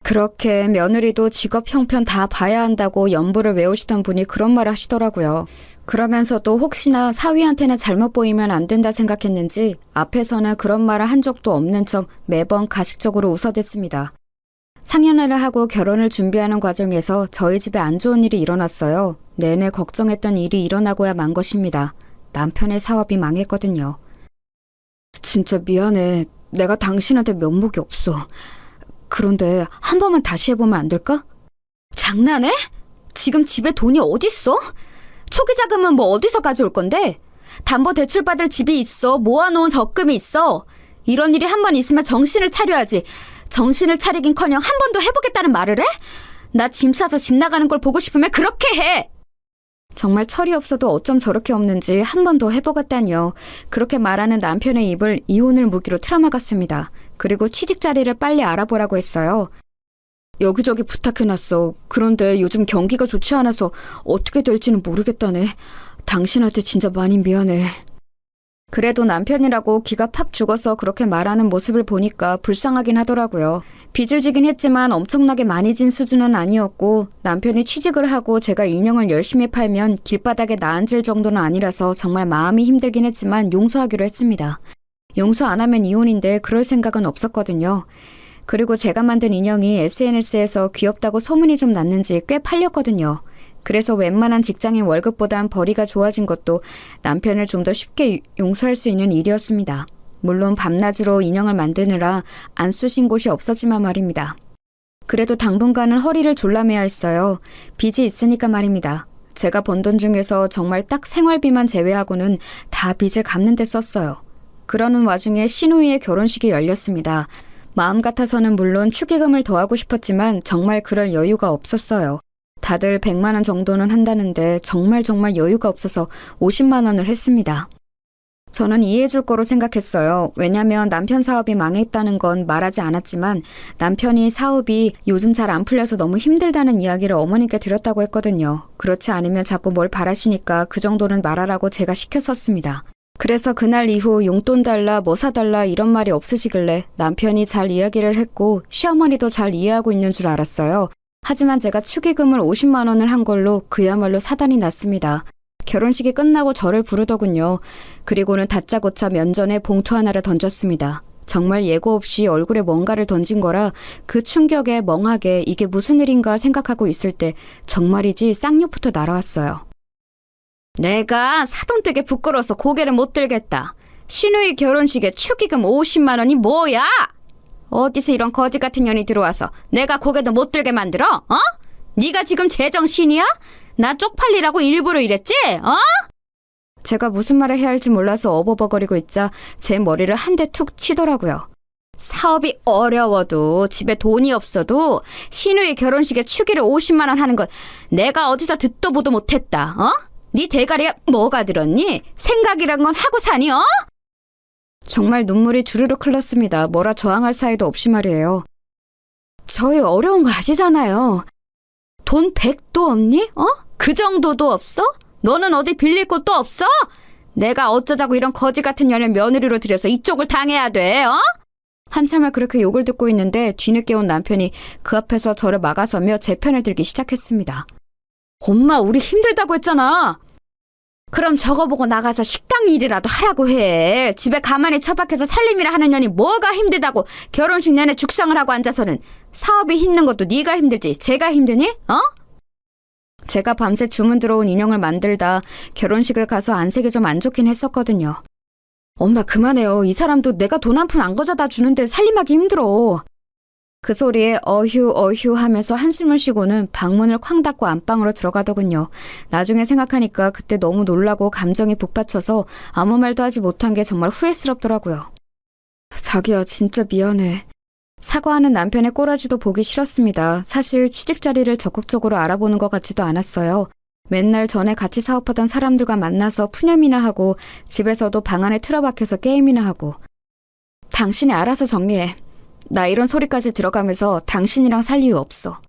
그렇게 며느리도 직업 형편 다 봐야 한다고 연부를 외우시던 분이 그런 말을 하시더라고요. 그러면서도 혹시나 사위한테는 잘못 보이면 안 된다 생각했는지 앞에서는 그런 말을 한 적도 없는 척 매번 가식적으로 웃어댔습니다. 상견례를 하고 결혼을 준비하는 과정에서 저희 집에 안 좋은 일이 일어났어요. 내내 걱정했던 일이 일어나고야 만 것입니다. 남편의 사업이 망했거든요. 진짜 미안해. 내가 당신한테 면목이 없어. 그런데 한 번만 다시 해보면 안 될까? 장난해? 지금 집에 돈이 어딨어? 초기 자금은 뭐 어디서 가져올 건데? 담보대출 받을 집이 있어. 모아놓은 적금이 있어. 이런 일이 한 번 있으면 정신을 차려야지. 정신을 차리긴커녕 한 번 더 해보겠다는 말을 해? 나 짐 싸서 집 나가는 걸 보고 싶으면 그렇게 해! 정말 철이 없어도 어쩜 저렇게 없는지 한 번 더 해보겠다니요. 그렇게 말하는 남편의 입을 이혼을 무기로 틀어막았습니다. 그리고 취직 자리를 빨리 알아보라고 했어요. 여기저기 부탁해놨어. 그런데 요즘 경기가 좋지 않아서 어떻게 될지는 모르겠다네. 당신한테 진짜 많이 미안해. 그래도 남편이라고 기가 팍 죽어서 그렇게 말하는 모습을 보니까 불쌍하긴 하더라고요. 빚을 지긴 했지만 엄청나게 많이 진 수준은 아니었고 남편이 취직을 하고 제가 인형을 열심히 팔면 길바닥에 나앉을 정도는 아니라서 정말 마음이 힘들긴 했지만 용서하기로 했습니다. 용서 안 하면 이혼인데 그럴 생각은 없었거든요. 그리고 제가 만든 인형이 SNS에서 귀엽다고 소문이 좀 났는지 꽤 팔렸거든요. 그래서 웬만한 직장인 월급보단 벌이가 좋아진 것도 남편을 좀 더 쉽게 용서할 수 있는 일이었습니다. 물론 밤낮으로 인형을 만드느라 안 쑤신 곳이 없었지만 말입니다. 그래도 당분간은 허리를 졸라매야 했어요. 빚이 있으니까 말입니다. 제가 번 돈 중에서 정말 딱 생활비만 제외하고는 다 빚을 갚는 데 썼어요. 그러는 와중에 신우이의 결혼식이 열렸습니다. 마음 같아서는 물론 축의금을 더하고 싶었지만 정말 그럴 여유가 없었어요. 다들 100만 원 정도는 한다는데 정말 여유가 없어서 50만 원을 했습니다. 저는 이해해줄 거로 생각했어요. 왜냐면 남편 사업이 망했다는 건 말하지 않았지만 남편이 사업이 요즘 잘 안 풀려서 너무 힘들다는 이야기를 어머니께 드렸다고 했거든요. 그렇지 않으면 자꾸 뭘 바라시니까 그 정도는 말하라고 제가 시켰었습니다. 그래서 그날 이후 용돈 달라 뭐 사달라 이런 말이 없으시길래 남편이 잘 이야기를 했고 시어머니도 잘 이해하고 있는 줄 알았어요. 하지만 제가 축의금을 50만 원을 한 걸로 그야말로 사단이 났습니다. 결혼식이 끝나고 저를 부르더군요. 그리고는 다짜고짜 면전에 봉투 하나를 던졌습니다. 정말 예고 없이 얼굴에 뭔가를 던진 거라 그 충격에 멍하게 이게 무슨 일인가 생각하고 있을 때 정말이지 쌍욕부터 날아왔어요. 내가 사돈되게 부끄러워서 고개를 못 들겠다. 신우이 결혼식에 축의금 50만 원이 뭐야? 어디서 이런 거지 같은 년이 들어와서 내가 고개도 못 들게 만들어? 어? 네가 지금 제정신이야? 나 쪽팔리라고 일부러 이랬지? 어? 제가 무슨 말을 해야 할지 몰라서 어버버거리고 있자 제 머리를 한 대 툭 치더라고요. 사업이 어려워도 집에 돈이 없어도 신우이 결혼식에 축의를 50만 원 하는 건 내가 어디서 듣도 보도 못했다. 어? 네 대가리에 뭐가 들었니? 생각이란 건 하고 사니? 어? 정말 눈물이 주르륵 흘렀습니다. 뭐라 저항할 사이도 없이 말이에요. 저희 어려운 거 아시잖아요. 돈 100도 없니? 어? 그 정도도 없어? 너는 어디 빌릴 곳도 없어? 내가 어쩌자고 이런 거지 같은 년을 며느리로 들여서 이쪽을 당해야 돼, 어? 한참을 그렇게 욕을 듣고 있는데 뒤늦게 온 남편이 그 앞에서 저를 막아서며 제 편을 들기 시작했습니다. 엄마, 우리 힘들다고 했잖아. 그럼 저거 보고 나가서 식당 일이라도 하라고 해. 집에 가만히 처박혀서 살림이라 하는 년이 뭐가 힘들다고 결혼식 내내 죽상을 하고 앉아서는. 사업이 힘든 것도 네가 힘들지 제가 힘드니? 어? 제가 밤새 주문 들어온 인형을 만들다 결혼식을 가서 안색이 좀 안 좋긴 했었거든요. 엄마 그만해요. 이 사람도 내가 돈 한 푼 안 가져다 주는데 살림하기 힘들어. 그 소리에 어휴 하면서 한숨을 쉬고는 방문을 쾅 닫고 안방으로 들어가더군요. 나중에 생각하니까 그때 너무 놀라고 감정이 북받쳐서 아무 말도 하지 못한 게 정말 후회스럽더라고요. 자기야 진짜 미안해. 사과하는 남편의 꼬라지도 보기 싫었습니다. 사실 취직 자리를 적극적으로 알아보는 것 같지도 않았어요. 맨날 전에 같이 사업하던 사람들과 만나서 푸념이나 하고 집에서도 방 안에 틀어박혀서 게임이나 하고. 당신이 알아서 정리해. 나 이런 소리까지 들어가면서 당신이랑 살 이유 없어.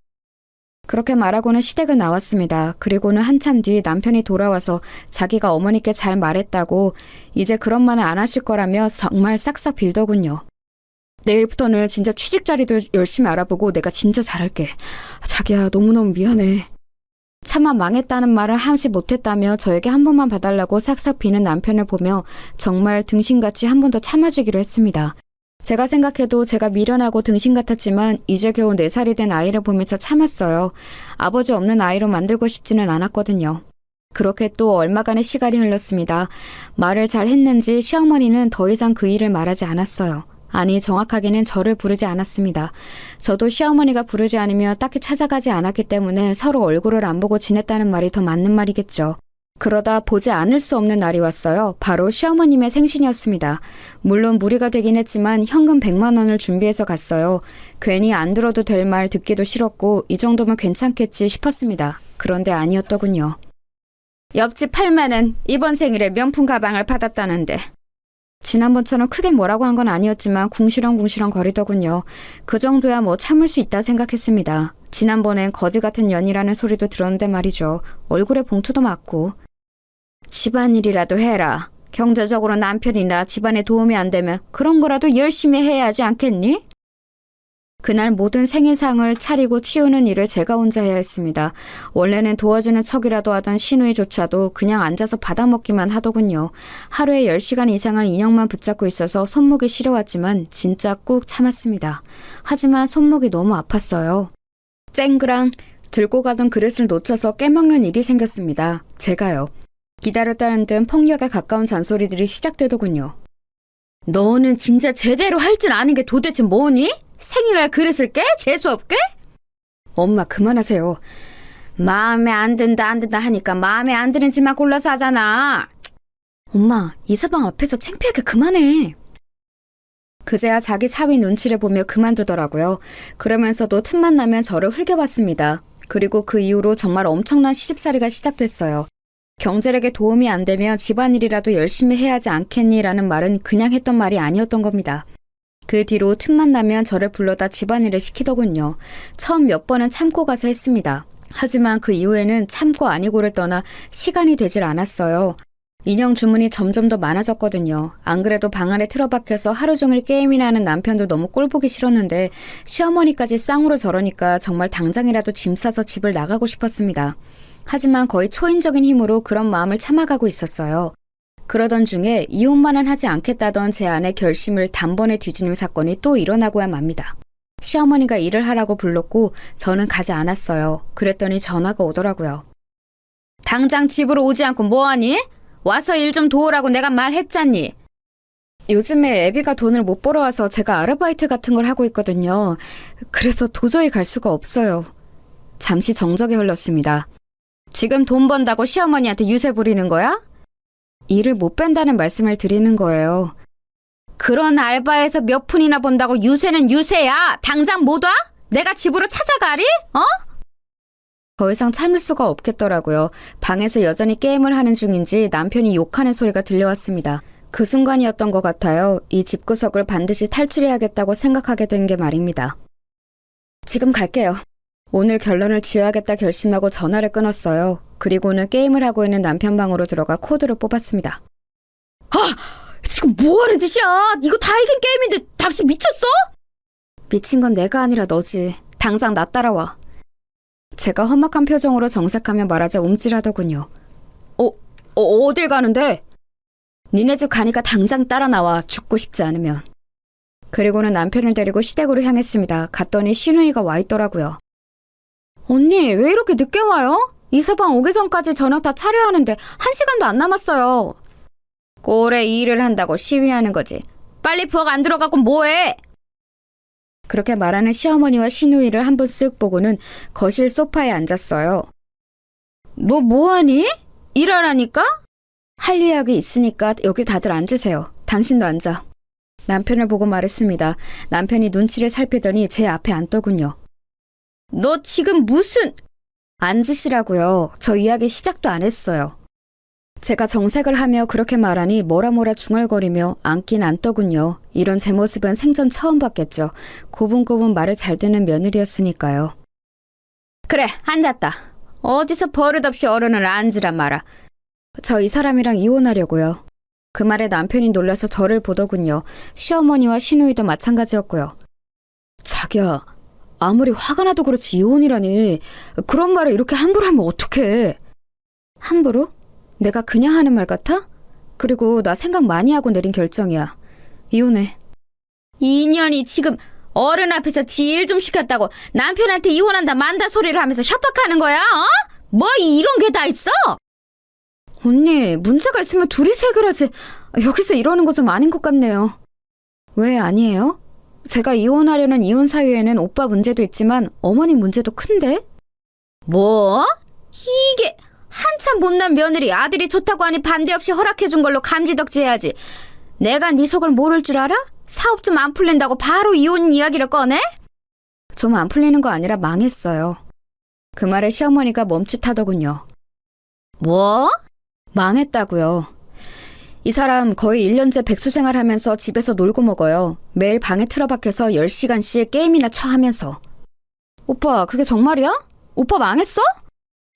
그렇게 말하고는 시댁을 나왔습니다. 그리고는 한참 뒤 남편이 돌아와서 자기가 어머니께 잘 말했다고 이제 그런 말은 안 하실 거라며 정말 싹싹 빌더군요. 내일부터는 진짜 취직 자리도 열심히 알아보고 내가 진짜 잘할게. 자기야 너무너무 미안해. 차마 망했다는 말을 하지 못했다며 저에게 한 번만 봐달라고 싹싹 비는 남편을 보며 정말 등신같이 한 번 더 참아주기로 했습니다. 제가 생각해도 제가 미련하고 등신 같았지만 이제 겨우 4살이 된 아이를 보면서 참았어요. 아버지 없는 아이로 만들고 싶지는 않았거든요. 그렇게 또 얼마간의 시간이 흘렀습니다. 말을 잘 했는지 시어머니는 더 이상 그 일을 말하지 않았어요. 아니 정확하게는 저를 부르지 않았습니다. 저도 시어머니가 부르지 않으며 딱히 찾아가지 않았기 때문에 서로 얼굴을 안 보고 지냈다는 말이 더 맞는 말이겠죠. 그러다 보지 않을 수 없는 날이 왔어요. 바로 시어머님의 생신이었습니다. 물론 무리가 되긴 했지만 현금 100만 원을 준비해서 갔어요. 괜히 안 들어도 될 말 듣기도 싫었고 이 정도면 괜찮겠지 싶었습니다. 그런데 아니었더군요. 옆집 팔매는 이번 생일에 명품 가방을 받았다는데. 지난번처럼 크게 뭐라고 한 건 아니었지만 궁시렁궁시렁 거리더군요. 그 정도야 뭐 참을 수 있다 생각했습니다. 지난번엔 거지 같은 년이라는 소리도 들었는데 말이죠. 얼굴에 봉투도 맞고. 집안일이라도 해라. 경제적으로 남편이나 집안에 도움이 안 되면 그런 거라도 열심히 해야 하지 않겠니? 그날 모든 생일상을 차리고 치우는 일을 제가 혼자 해야 했습니다. 원래는 도와주는 척이라도 하던 시누이조차도 그냥 앉아서 받아먹기만 하더군요. 하루에 10시간 이상을 인형만 붙잡고 있어서 손목이 시려웠지만 진짜 꾹 참았습니다. 하지만 손목이 너무 아팠어요. 쨍그랑 들고 가던 그릇을 놓쳐서 깨먹는 일이 생겼습니다. 제가요. 기다렸다는 듯 폭력에 가까운 잔소리들이 시작되더군요. 너는 진짜 제대로 할 줄 아는 게 도대체 뭐니? 생일날 그릇을 깨? 재수없게? 엄마 그만하세요. 마음에 안 든다 하니까 마음에 안 드는 짓만 골라서 하잖아. 엄마 이 서방 앞에서 창피하게 그만해. 그제야 자기 사위 눈치를 보며 그만두더라고요. 그러면서도 틈만 나면 저를 흘겨봤습니다. 그리고 그 이후로 정말 엄청난 시집살이가 시작됐어요. 경제력에 도움이 안 되면 집안일이라도 열심히 해야 하지 않겠니라는 말은 그냥 했던 말이 아니었던 겁니다. 그 뒤로 틈만 나면 저를 불러다 집안일을 시키더군요. 처음 몇 번은 참고 가서 했습니다. 하지만 그 이후에는 참고 아니고를 떠나 시간이 되질 않았어요. 인형 주문이 점점 더 많아졌거든요. 안 그래도 방 안에 틀어박혀서 하루 종일 게임이나 하는 남편도 너무 꼴보기 싫었는데 시어머니까지 쌍으로 저러니까 정말 당장이라도 짐 싸서 집을 나가고 싶었습니다. 하지만 거의 초인적인 힘으로 그런 마음을 참아가고 있었어요. 그러던 중에 이혼만은 하지 않겠다던 제 아내 결심을 단번에 뒤지는 사건이 또 일어나고야 맙니다. 시어머니가 일을 하라고 불렀고 저는 가지 않았어요. 그랬더니 전화가 오더라고요. 당장 집으로 오지 않고 뭐하니? 와서 일 좀 도우라고 내가 말했잖니. 요즘에 애비가 돈을 못 벌어와서 제가 아르바이트 같은 걸 하고 있거든요. 그래서 도저히 갈 수가 없어요. 잠시 정적이 흘렀습니다. 지금 돈 번다고 시어머니한테 유세 부리는 거야? 일을 못 뺀다는 말씀을 드리는 거예요. 그런 알바에서 몇 푼이나 번다고 유세는 유세야. 당장 못 와? 내가 집으로 찾아가리? 어? 더 이상 참을 수가 없겠더라고요. 방에서 여전히 게임을 하는 중인지 남편이 욕하는 소리가 들려왔습니다. 그 순간이었던 것 같아요. 이 집구석을 반드시 탈출해야겠다고 생각하게 된 게 말입니다. 지금 갈게요. 오늘 결론을 지어야겠다 결심하고 전화를 끊었어요. 그리고는 게임을 하고 있는 남편 방으로 들어가 코드를 뽑았습니다. 아! 지금 뭐하는 짓이야? 이거 다 이긴 게임인데 당신 미쳤어? 미친 건 내가 아니라 너지. 당장 나 따라와. 제가 험악한 표정으로 정색하며 말하자 움찔하더군요. 어딜 가는데? 니네 집 가니까 당장 따라 나와, 죽고 싶지 않으면. 그리고는 남편을 데리고 시댁으로 향했습니다. 갔더니 신우이가 와 있더라고요. 언니, 왜 이렇게 늦게 와요? 이서방 오기 전까지 저녁 다 차려야 하는데 1시간도 안 남았어요. 꼴에 일을 한다고 시위하는 거지. 빨리 부엌 안 들어가고 뭐해? 그렇게 말하는 시어머니와 시누이를 한번 쓱 보고는 거실 소파에 앉았어요. 너 뭐하니? 일하라니까? 할 이야기 있으니까 여기 다들 앉으세요. 당신도 앉아. 남편을 보고 말했습니다. 남편이 눈치를 살피더니 제 앞에 앉더군요. 너 지금 무슨... 앉으시라고요. 저 이야기 시작도 안 했어요. 제가 정색을 하며 그렇게 말하니 뭐라 중얼거리며 앉긴 앉더군요. 이런 제 모습은 생전 처음 봤겠죠. 고분고분 말을 잘 듣는 며느리였으니까요. 그래, 앉았다. 어디서 버릇없이 어른을 앉으란 말아. 저 이 사람이랑 이혼하려고요. 그 말에 남편이 놀라서 저를 보더군요. 시어머니와 시누이도 마찬가지였고요. 자기야, 아무리 화가 나도 그렇지 이혼이라니. 그런 말을 이렇게 함부로 하면 어떡해. 함부로? 내가 그냥 하는 말 같아? 그리고 나 생각 많이 하고 내린 결정이야. 이혼해. 이 인연이 지금 어른 앞에서 지 일 좀 시켰다고 남편한테 이혼한다 만다 소리를 하면서 협박하는 거야? 어? 뭐 이런 게 다 있어? 언니, 문제가 있으면 둘이서 해결하지. 여기서 이러는 거 좀 아닌 것 같네요. 왜 아니에요? 제가 이혼하려는 이혼 사유에는 오빠 문제도 있지만 어머니 문제도 큰데? 뭐? 이게 한참 못난 며느리 아들이 좋다고 하니 반대 없이 허락해준 걸로 감지덕지 해야지. 내가 네 속을 모를 줄 알아? 사업 좀 안 풀린다고 바로 이혼 이야기를 꺼내? 좀 안 풀리는 거 아니라 망했어요. 그 말에 시어머니가 멈칫하더군요. 뭐? 망했다고요. 이 사람 거의 1년째 백수생활 하면서 집에서 놀고 먹어요. 매일 방에 틀어박혀서 10시간씩 게임이나 쳐하면서. 오빠, 그게 정말이야? 오빠 망했어?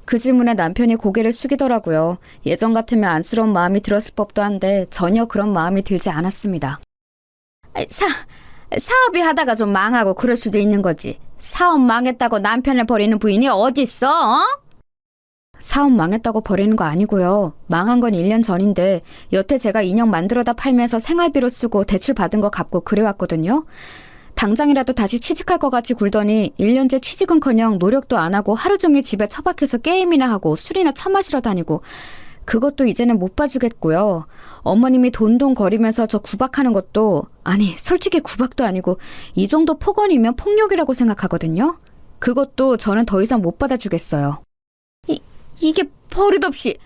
그 질문에 남편이 고개를 숙이더라고요. 예전 같으면 안쓰러운 마음이 들었을 법도 한데 전혀 그런 마음이 들지 않았습니다. 사업이 하다가 좀 망하고 그럴 수도 있는 거지. 사업 망했다고 남편을 버리는 부인이 어딨어? 어? 사업 망했다고 버리는 거 아니고요. 망한 건 1년 전인데 여태 제가 인형 만들어다 팔면서 생활비로 쓰고 대출 받은 거 갚고 그래왔거든요. 당장이라도 다시 취직할 것 같이 굴더니 1년째 취직은커녕 노력도 안 하고 하루 종일 집에 처박혀서 게임이나 하고 술이나 처마시러 다니고 그것도 이제는 못 봐주겠고요. 어머님이 돈돈거리면서 저 구박하는 것도 아니 솔직히 구박도 아니고 이 정도 폭언이면 폭력이라고 생각하거든요. 그것도 저는 더 이상 못 받아주겠어요. 이게 버릇없이.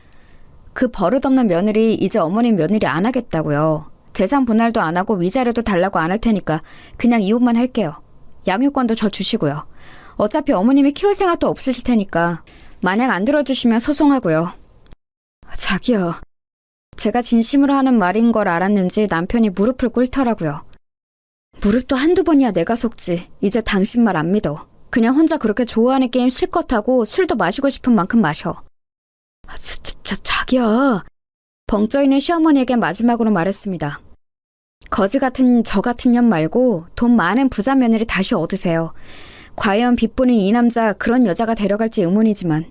그 버릇없는 며느리 이제 어머님 며느리 안 하겠다고요. 재산 분할도 안 하고 위자료도 달라고 안 할 테니까 그냥 이혼만 할게요. 양육권도 저 주시고요. 어차피 어머님이 키울 생각도 없으실 테니까 만약 안 들어주시면 소송하고요. 자기야. 제가 진심으로 하는 말인 걸 알았는지 남편이 무릎을 꿇더라고요. 무릎도 한두 번이야 내가 속지. 이제 당신 말 안 믿어. 그냥 혼자 그렇게 좋아하는 게임 실컷 하고 술도 마시고 싶은 만큼 마셔. 자기야. 벙쪄있는 시어머니에게 마지막으로 말했습니다. 거지 같은 저 같은 년 말고 돈 많은 부자 며느리 다시 얻으세요. 과연 빚보는 이 남자 그런 여자가 데려갈지 의문이지만.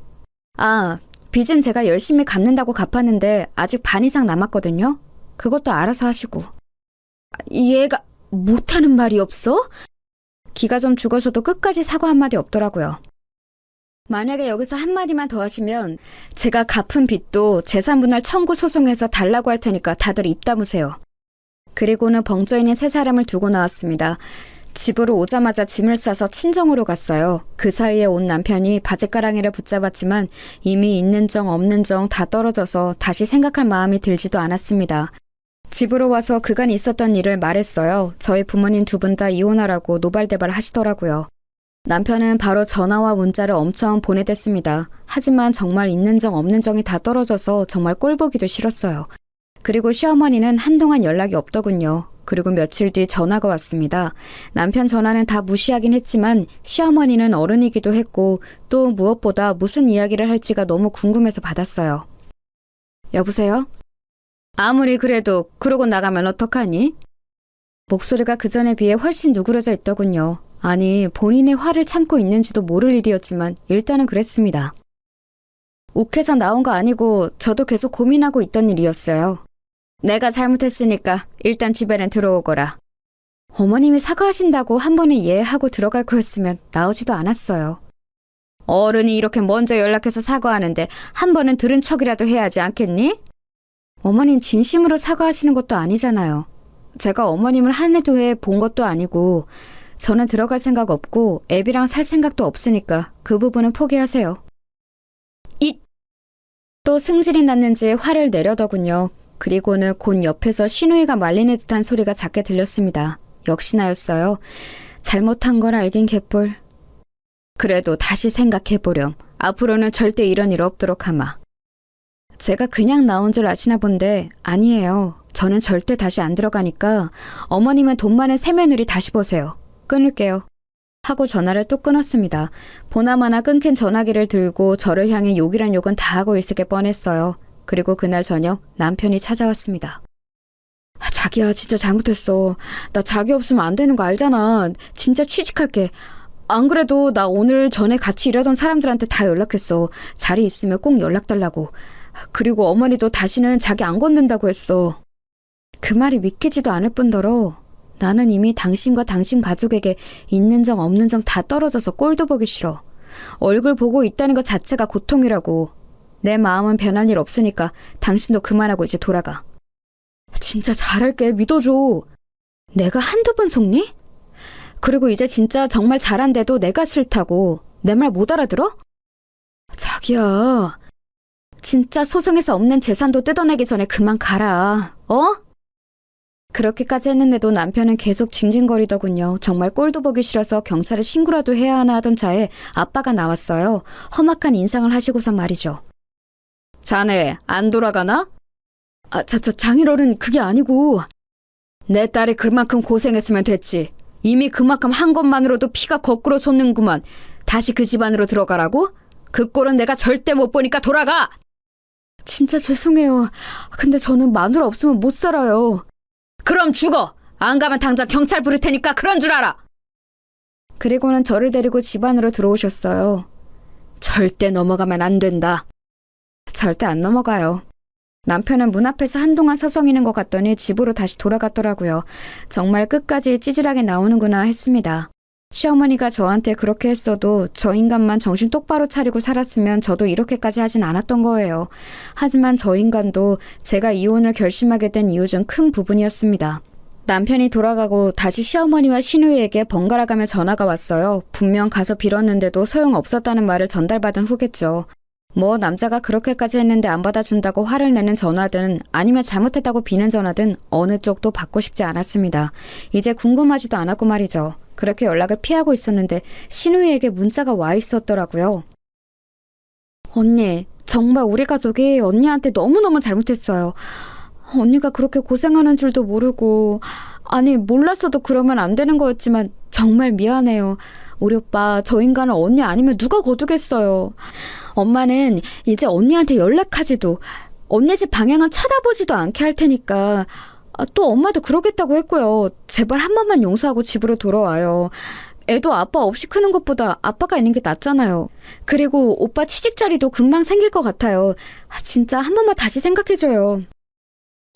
빚은 제가 열심히 갚는다고 갚았는데 아직 반 이상 남았거든요. 그것도 알아서 하시고. 얘가 못하는 말이 없어? 기가 좀 죽어서도 끝까지 사과 한마디 없더라고요. 만약에 여기서 한마디만 더 하시면 제가 갚은 빚도 재산분할 청구 소송해서 달라고 할 테니까 다들 입 다무세요. 그리고는 벙쪄있는 세 사람을 두고 나왔습니다. 집으로 오자마자 짐을 싸서 친정으로 갔어요. 그 사이에 온 남편이 바지가랑이를 붙잡았지만 이미 있는 정 없는 정 다 떨어져서 다시 생각할 마음이 들지도 않았습니다. 집으로 와서 그간 있었던 일을 말했어요. 저희 부모님 두 분 다 이혼하라고 노발대발 하시더라고요. 남편은 바로 전화와 문자를 엄청 보내댔습니다. 하지만 정말 있는 정 없는 정이 다 떨어져서 정말 꼴보기도 싫었어요. 그리고 시어머니는 한동안 연락이 없더군요. 그리고 며칠 뒤 전화가 왔습니다. 남편 전화는 다 무시하긴 했지만 시어머니는 어른이기도 했고 또 무엇보다 무슨 이야기를 할지가 너무 궁금해서 받았어요. 여보세요? 아무리 그래도 그러고 나가면 어떡하니? 목소리가 그전에 비해 훨씬 누그러져 있더군요. 아니 본인의 화를 참고 있는지도 모를 일이었지만 일단은 그랬습니다. 욱해서 나온 거 아니고 저도 계속 고민하고 있던 일이었어요. 내가 잘못했으니까 일단 집에는 들어오거라. 어머님이 사과하신다고 한 번에 이해하고 들어갈 거였으면 나오지도 않았어요. 어른이 이렇게 먼저 연락해서 사과하는데 한 번은 들은 척이라도 해야지 않겠니? 어머님 진심으로 사과하시는 것도 아니잖아요. 제가 어머님을 한 해도 해 본 것도 아니고 저는 들어갈 생각 없고 애비랑 살 생각도 없으니까 그 부분은 포기하세요. 또 승질이 났는지 화를 내려더군요. 그리고는 곧 옆에서 신우이가 말리는 듯한 소리가 작게 들렸습니다. 역시나였어요. 잘못한 걸 알긴 개뿔. 그래도 다시 생각해보렴. 앞으로는 절대 이런 일 없도록 하마. 제가 그냥 나온 줄 아시나 본데 아니에요. 저는 절대 다시 안 들어가니까 어머님은 돈 많은 세며느리 다시 보세요. 끊을게요. 하고 전화를 뚝 끊었습니다. 보나마나 끊긴 전화기를 들고 저를 향해 욕이란 욕은 다 하고 있을 게 뻔했어요. 그리고 그날 저녁 남편이 찾아왔습니다. 자기야 진짜 잘못했어. 나 자기 없으면 안 되는 거 알잖아. 진짜 취직할게. 안 그래도 나 오늘 전에 같이 일하던 사람들한테 다 연락했어. 자리 있으면 꼭 연락 달라고. 그리고 어머니도 다시는 자기 안 건든다고 했어. 그 말이 믿기지도 않을 뿐더러 나는 이미 당신과 당신 가족에게 있는 정 없는 정 다 떨어져서 꼴도 보기 싫어. 얼굴 보고 있다는 것 자체가 고통이라고. 내 마음은 변할 일 없으니까 당신도 그만하고 이제 돌아가. 진짜 잘할게. 믿어줘. 내가 한두 번 속니? 그리고 이제 진짜 정말 잘한데도 내가 싫다고. 내 말 못 알아들어? 자기야. 진짜 소송에서 없는 재산도 뜯어내기 전에 그만 가라. 어? 그렇게까지 했는데도 남편은 계속 징징거리더군요. 정말 꼴도 보기 싫어서 경찰에 신고라도 해야 하나 하던 차에 아빠가 나왔어요. 험악한 인상을 하시고선 말이죠. 자네 안 돌아가나? 장인어른 그게 아니고 내 딸이 그만큼 고생했으면 됐지. 이미 그만큼 한 것만으로도 피가 거꾸로 솟는구만. 다시 그 집안으로 들어가라고? 그 꼴은 내가 절대 못 보니까 돌아가! 진짜 죄송해요. 근데 저는 마누라 없으면 못 살아요. 그럼 죽어! 안 가면 당장 경찰 부를 테니까 그런 줄 알아! 그리고는 저를 데리고 집 안으로 들어오셨어요. 절대 넘어가면 안 된다. 절대 안 넘어가요. 남편은 문 앞에서 한동안 서성이는 것 같더니 집으로 다시 돌아갔더라고요. 정말 끝까지 찌질하게 나오는구나 했습니다. 시어머니가 저한테 그렇게 했어도 저 인간만 정신 똑바로 차리고 살았으면 저도 이렇게까지 하진 않았던 거예요. 하지만 저 인간도 제가 이혼을 결심하게 된 이유 중 큰 부분이었습니다. 남편이 돌아가고 다시 시어머니와 시누이에게 번갈아가며 전화가 왔어요. 분명 가서 빌었는데도 소용없었다는 말을 전달받은 후겠죠. 뭐 남자가 그렇게까지 했는데 안 받아준다고 화를 내는 전화든 아니면 잘못했다고 비는 전화든 어느 쪽도 받고 싶지 않았습니다. 이제 궁금하지도 않았고 말이죠. 그렇게 연락을 피하고 있었는데 신우이에게 문자가 와 있었더라고요. 언니, 정말 우리 가족이 언니한테 너무너무 잘못했어요. 언니가 그렇게 고생하는 줄도 모르고, 아니 몰랐어도 그러면 안 되는 거였지만 정말 미안해요. 우리 오빠 저 인간을 언니 아니면 누가 거두겠어요. 엄마는 이제 언니한테 연락하지도 언니 집 방향은 쳐다보지도 않게 할 테니까. 또 엄마도 그러겠다고 했고요. 제발 한 번만 용서하고 집으로 돌아와요. 애도 아빠 없이 크는 것보다 아빠가 있는 게 낫잖아요. 그리고 오빠 취직 자리도 금방 생길 것 같아요. 진짜 한 번만 다시 생각해줘요.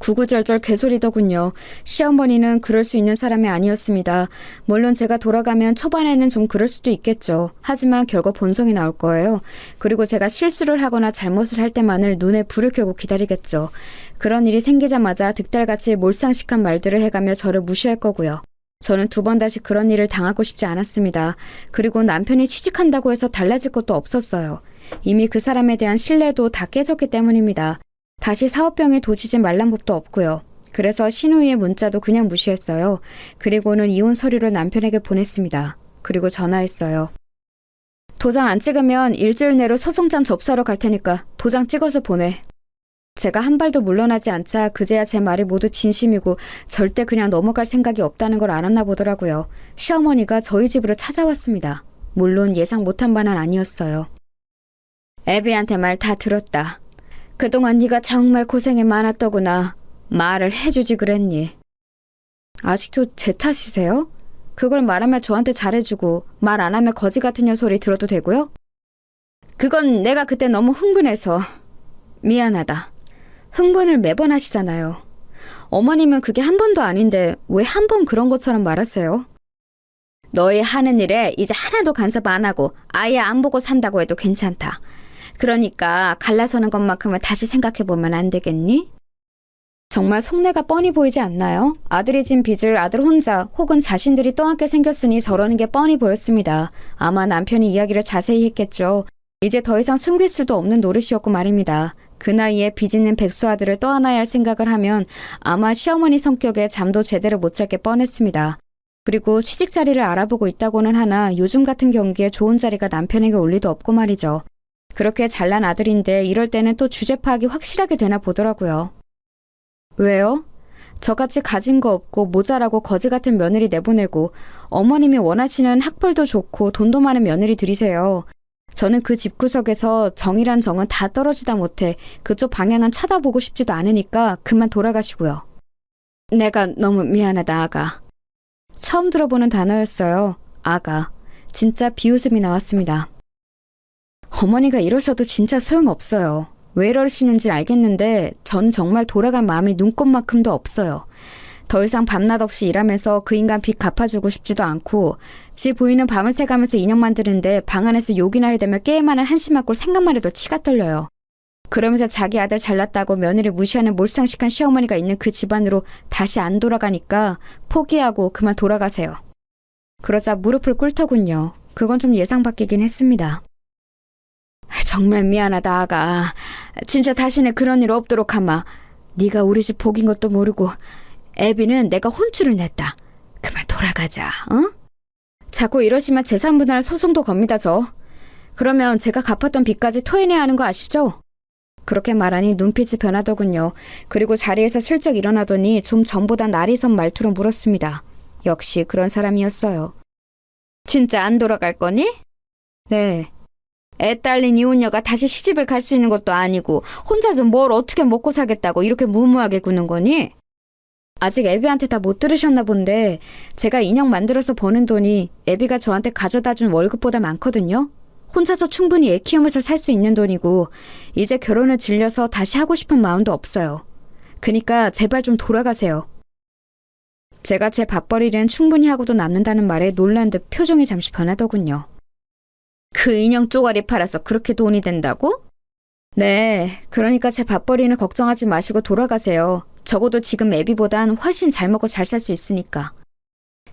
구구절절 개소리더군요. 시어머니는 그럴 수 있는 사람이 아니었습니다. 물론 제가 돌아가면 초반에는 좀 그럴 수도 있겠죠. 하지만 결국 본성이 나올 거예요. 그리고 제가 실수를 하거나 잘못을 할 때만을 눈에 불을 켜고 기다리겠죠. 그런 일이 생기자마자 득달같이 몰상식한 말들을 해가며 저를 무시할 거고요. 저는 두 번 다시 그런 일을 당하고 싶지 않았습니다. 그리고 남편이 취직한다고 해서 달라질 것도 없었어요. 이미 그 사람에 대한 신뢰도 다 깨졌기 때문입니다. 다시 사업병에 도지지 말란 법도 없고요. 그래서 신우이의 문자도 그냥 무시했어요. 그리고는 이혼 서류를 남편에게 보냈습니다. 그리고 전화했어요. 도장 안 찍으면 일주일 내로 소송장 접수하러 갈 테니까 도장 찍어서 보내. 제가 한 발도 물러나지 않자 그제야 제 말이 모두 진심이고 절대 그냥 넘어갈 생각이 없다는 걸 알았나 보더라고요. 시어머니가 저희 집으로 찾아왔습니다. 물론 예상 못한 바는 아니었어요. 애비한테 말 다 들었다. 그동안 네가 정말 고생이 많았더구나. 말을 해주지 그랬니? 아직도 제 탓이세요? 그걸 말하면 저한테 잘해주고 말 안 하면 거지 같은 년 소리 들어도 되고요? 그건 내가 그때 너무 흥분해서 미안하다. 흥분을 매번 하시잖아요. 어머님은 그게 한 번도 아닌데 왜 한 번 그런 것처럼 말하세요? 너희 하는 일에 이제 하나도 간섭 안 하고 아예 안 보고 산다고 해도 괜찮다. 그러니까 갈라서는 것만큼은 다시 생각해보면 안 되겠니? 정말 속내가 뻔히 보이지 않나요? 아들이 진 빚을 아들 혼자 혹은 자신들이 떠안게 생겼으니 저러는 게 뻔히 보였습니다. 아마 남편이 이야기를 자세히 했겠죠. 이제 더 이상 숨길 수도 없는 노릇이었고 말입니다. 그 나이에 빚 있는 백수 아들을 떠안아야 할 생각을 하면 아마 시어머니 성격에 잠도 제대로 못 잘 게 뻔했습니다. 그리고 취직 자리를 알아보고 있다고는 하나 요즘 같은 경기에 좋은 자리가 남편에게 올 리도 없고 말이죠. 그렇게 잘난 아들인데 이럴 때는 또 주제 파악이 확실하게 되나 보더라고요. 왜요? 저같이 가진 거 없고 모자라고 거지 같은 며느리 내보내고 어머님이 원하시는 학벌도 좋고 돈도 많은 며느리 들이세요. 저는 그 집구석에서 정이란 정은 다 떨어지다 못해 그쪽 방향은 쳐다보고 싶지도 않으니까 그만 돌아가시고요. 내가 너무 미안하다, 아가. 처음 들어보는 단어였어요. 아가. 진짜 비웃음이 나왔습니다. 어머니가 이러셔도 진짜 소용없어요. 왜 이러시는지 알겠는데 전 정말 돌아갈 마음이 눈꼽만큼도 없어요. 더 이상 밤낮 없이 일하면서 그 인간 빚 갚아주고 싶지도 않고 지 부인은 밤을 새가면서 인형 만드는데 방 안에서 욕이나 해대며 게임하는 한심한 꼴 생각만 해도 치가 떨려요. 그러면서 자기 아들 잘났다고 며느리 무시하는 몰상식한 시어머니가 있는 그 집안으로 다시 안 돌아가니까 포기하고 그만 돌아가세요. 그러자 무릎을 꿇더군요. 그건 좀 예상 밖이긴 했습니다. 정말 미안하다, 아가. 진짜 다시는 그런 일 없도록 하마. 네가 우리 집 복인 것도 모르고 애비는 내가 혼쭐을 냈다. 그만 돌아가자, 어? 자꾸 이러시면 재산분할 소송도 겁니다, 저. 그러면 제가 갚았던 빚까지 토해내야 하는 거 아시죠? 그렇게 말하니 눈빛이 변하더군요. 그리고 자리에서 슬쩍 일어나더니 좀 전보다 날이 선 말투로 물었습니다. 역시 그런 사람이었어요. 진짜 안 돌아갈 거니? 네. 애 딸린 이혼녀가 다시 시집을 갈 수 있는 것도 아니고 혼자 좀 뭘 어떻게 먹고 살겠다고 이렇게 무모하게 구는 거니? 아직 애비한테 다 못 들으셨나 본데 제가 인형 만들어서 버는 돈이 애비가 저한테 가져다 준 월급보다 많거든요. 혼자서 충분히 애 키우면서 살 수 있는 돈이고 이제 결혼을 질려서 다시 하고 싶은 마음도 없어요. 그니까 제발 좀 돌아가세요. 제가 제 밥벌이는 충분히 하고도 남는다는 말에 놀란 듯 표정이 잠시 변하더군요. 그 인형 쪼가리 팔아서 그렇게 돈이 된다고? 네, 그러니까 제 밥벌이는 걱정하지 마시고 돌아가세요. 적어도 지금 애비보단 훨씬 잘 먹고 잘 살 수 있으니까.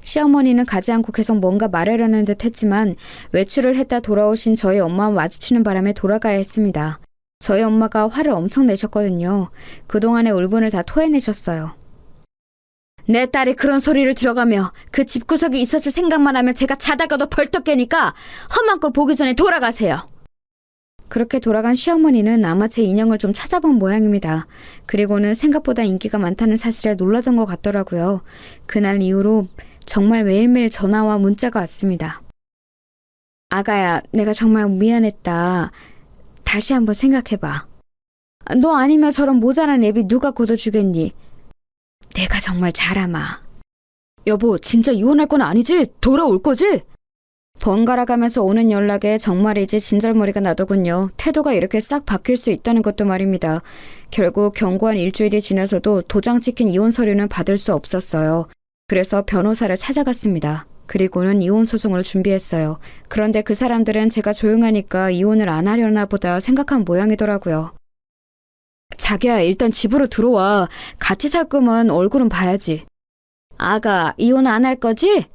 시어머니는 가지 않고 계속 뭔가 말하려는 듯 했지만 외출을 했다 돌아오신 저희 엄마와 마주치는 바람에 돌아가야 했습니다. 저희 엄마가 화를 엄청 내셨거든요. 그동안의 울분을 다 토해내셨어요. 내 딸이 그런 소리를 들어가며 그 집구석에 있었을 생각만 하면 제가 자다가도 벌떡 깨니까 험한 꼴 보기 전에 돌아가세요. 그렇게 돌아간 시어머니는 아마 제 인형을 좀 찾아본 모양입니다. 그리고는 생각보다 인기가 많다는 사실에 놀라던 것 같더라고요. 그날 이후로 정말 매일매일 전화와 문자가 왔습니다. 아가야, 내가 정말 미안했다. 다시 한번 생각해봐. 너 아니면 저런 모자란 애비 누가 걷어주겠니? 내가 정말 잘하마. 여보, 진짜 이혼할 건 아니지? 돌아올 거지? 번갈아 가면서 오는 연락에 정말이지 진절머리가 나더군요. 태도가 이렇게 싹 바뀔 수 있다는 것도 말입니다. 결국 경고한 일주일이 지나서도 도장 찍힌 이혼 서류는 받을 수 없었어요. 그래서 변호사를 찾아갔습니다. 그리고는 이혼 소송을 준비했어요. 그런데 그 사람들은 제가 조용하니까 이혼을 안 하려나 보다 생각한 모양이더라고요. 자기야, 일단 집으로 들어와. 같이 살 거면 얼굴은 봐야지. 아가, 이혼 안 할 거지?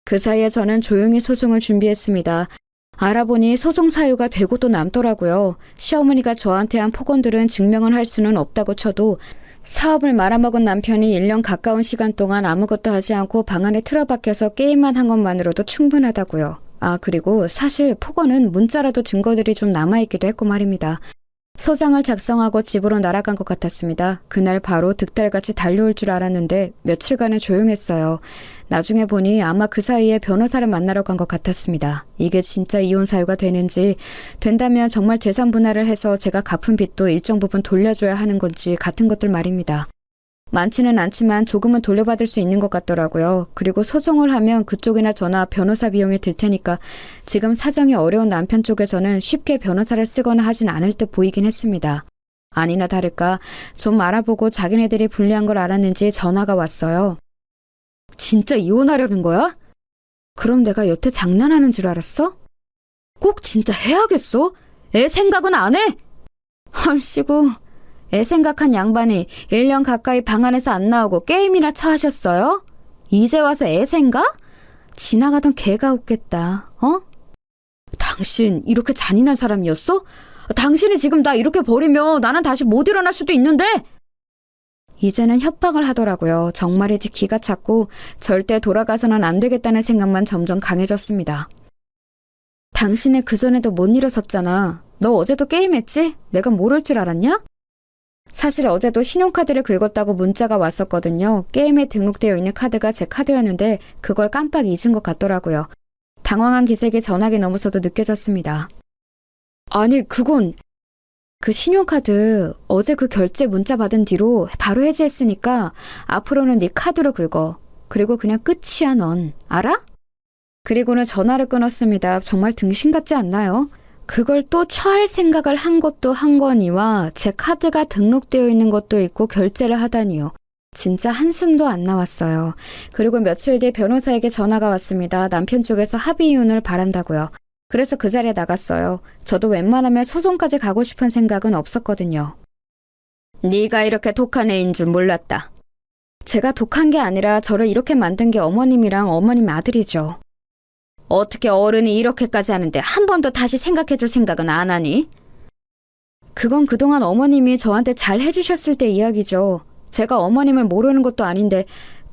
그 사이에 저는 조용히 소송을 준비했습니다. 알아보니 소송 사유가 되고 또 남더라고요. 시어머니가 저한테 한 폭언들은 증명을 할 수는 없다고 쳐도 사업을 말아먹은 남편이 1년 가까운 시간 동안 아무것도 하지 않고 방 안에 틀어박혀서 게임만 한 것만으로도 충분하다고요. 아, 그리고 사실 폭언은 문자라도 증거들이 좀 남아있기도 했고 말입니다. 소장을 작성하고 집으로 날아간 것 같았습니다. 그날 바로 득달같이 달려올 줄 알았는데 며칠간은 조용했어요. 나중에 보니 아마 그 사이에 변호사를 만나러 간 것 같았습니다. 이게 진짜 이혼 사유가 되는지, 된다면 정말 재산 분할을 해서 제가 갚은 빚도 일정 부분 돌려줘야 하는 건지 같은 것들 말입니다. 많지는 않지만 조금은 돌려받을 수 있는 것 같더라고요. 그리고 소송을 하면 그쪽이나 저나 변호사 비용이 들 테니까 지금 사정이 어려운 남편 쪽에서는 쉽게 변호사를 쓰거나 하진 않을 듯 보이긴 했습니다. 아니나 다를까 좀 알아보고 자기네들이 불리한 걸 알았는지 전화가 왔어요. 진짜 이혼하려는 거야? 그럼 내가 여태 장난하는 줄 알았어? 꼭 진짜 해야겠어? 애 생각은 안 해? 헐씨구, 애 생각한 양반이 1년 가까이 방 안에서 안 나오고 게임이나 처하셨어요? 이제 와서 애 생각? 지나가던 개가 웃겠다, 어? 당신 이렇게 잔인한 사람이었어? 당신이 지금 나 이렇게 버리면 나는 다시 못 일어날 수도 있는데! 이제는 협박을 하더라고요. 정말이지 기가 찼고 절대 돌아가서는 안 되겠다는 생각만 점점 강해졌습니다. 당신은 그전에도 못 일어섰잖아. 너 어제도 게임했지? 내가 모를 줄 알았냐? 사실 어제도 신용카드를 긁었다고 문자가 왔었거든요. 게임에 등록되어 있는 카드가 제 카드였는데 그걸 깜빡 잊은 것 같더라고요. 당황한 기색이 전화기 너머서도 느껴졌습니다. 아니 그건 그 신용카드 어제 그 결제 문자 받은 뒤로 바로 해지했으니까 앞으로는 네 카드로 긁어. 그리고 그냥 끝이야 넌. 알아? 그리고는 전화를 끊었습니다. 정말 등신 같지 않나요? 그걸 또 처할 생각을 한 것도 한 거니와 제 카드가 등록되어 있는 것도 있고 결제를 하다니요. 진짜 한숨도 안 나왔어요. 그리고 며칠 뒤 변호사에게 전화가 왔습니다. 남편 쪽에서 합의 이혼을 바란다고요. 그래서 그 자리에 나갔어요. 저도 웬만하면 소송까지 가고 싶은 생각은 없었거든요. 네가 이렇게 독한 애인 줄 몰랐다. 제가 독한 게 아니라 저를 이렇게 만든 게 어머님이랑 어머님 아들이죠. 어떻게 어른이 이렇게까지 하는데 한 번도 다시 생각해줄 생각은 안 하니? 그건 그동안 어머님이 저한테 잘 해주셨을 때 이야기죠. 제가 어머님을 모르는 것도 아닌데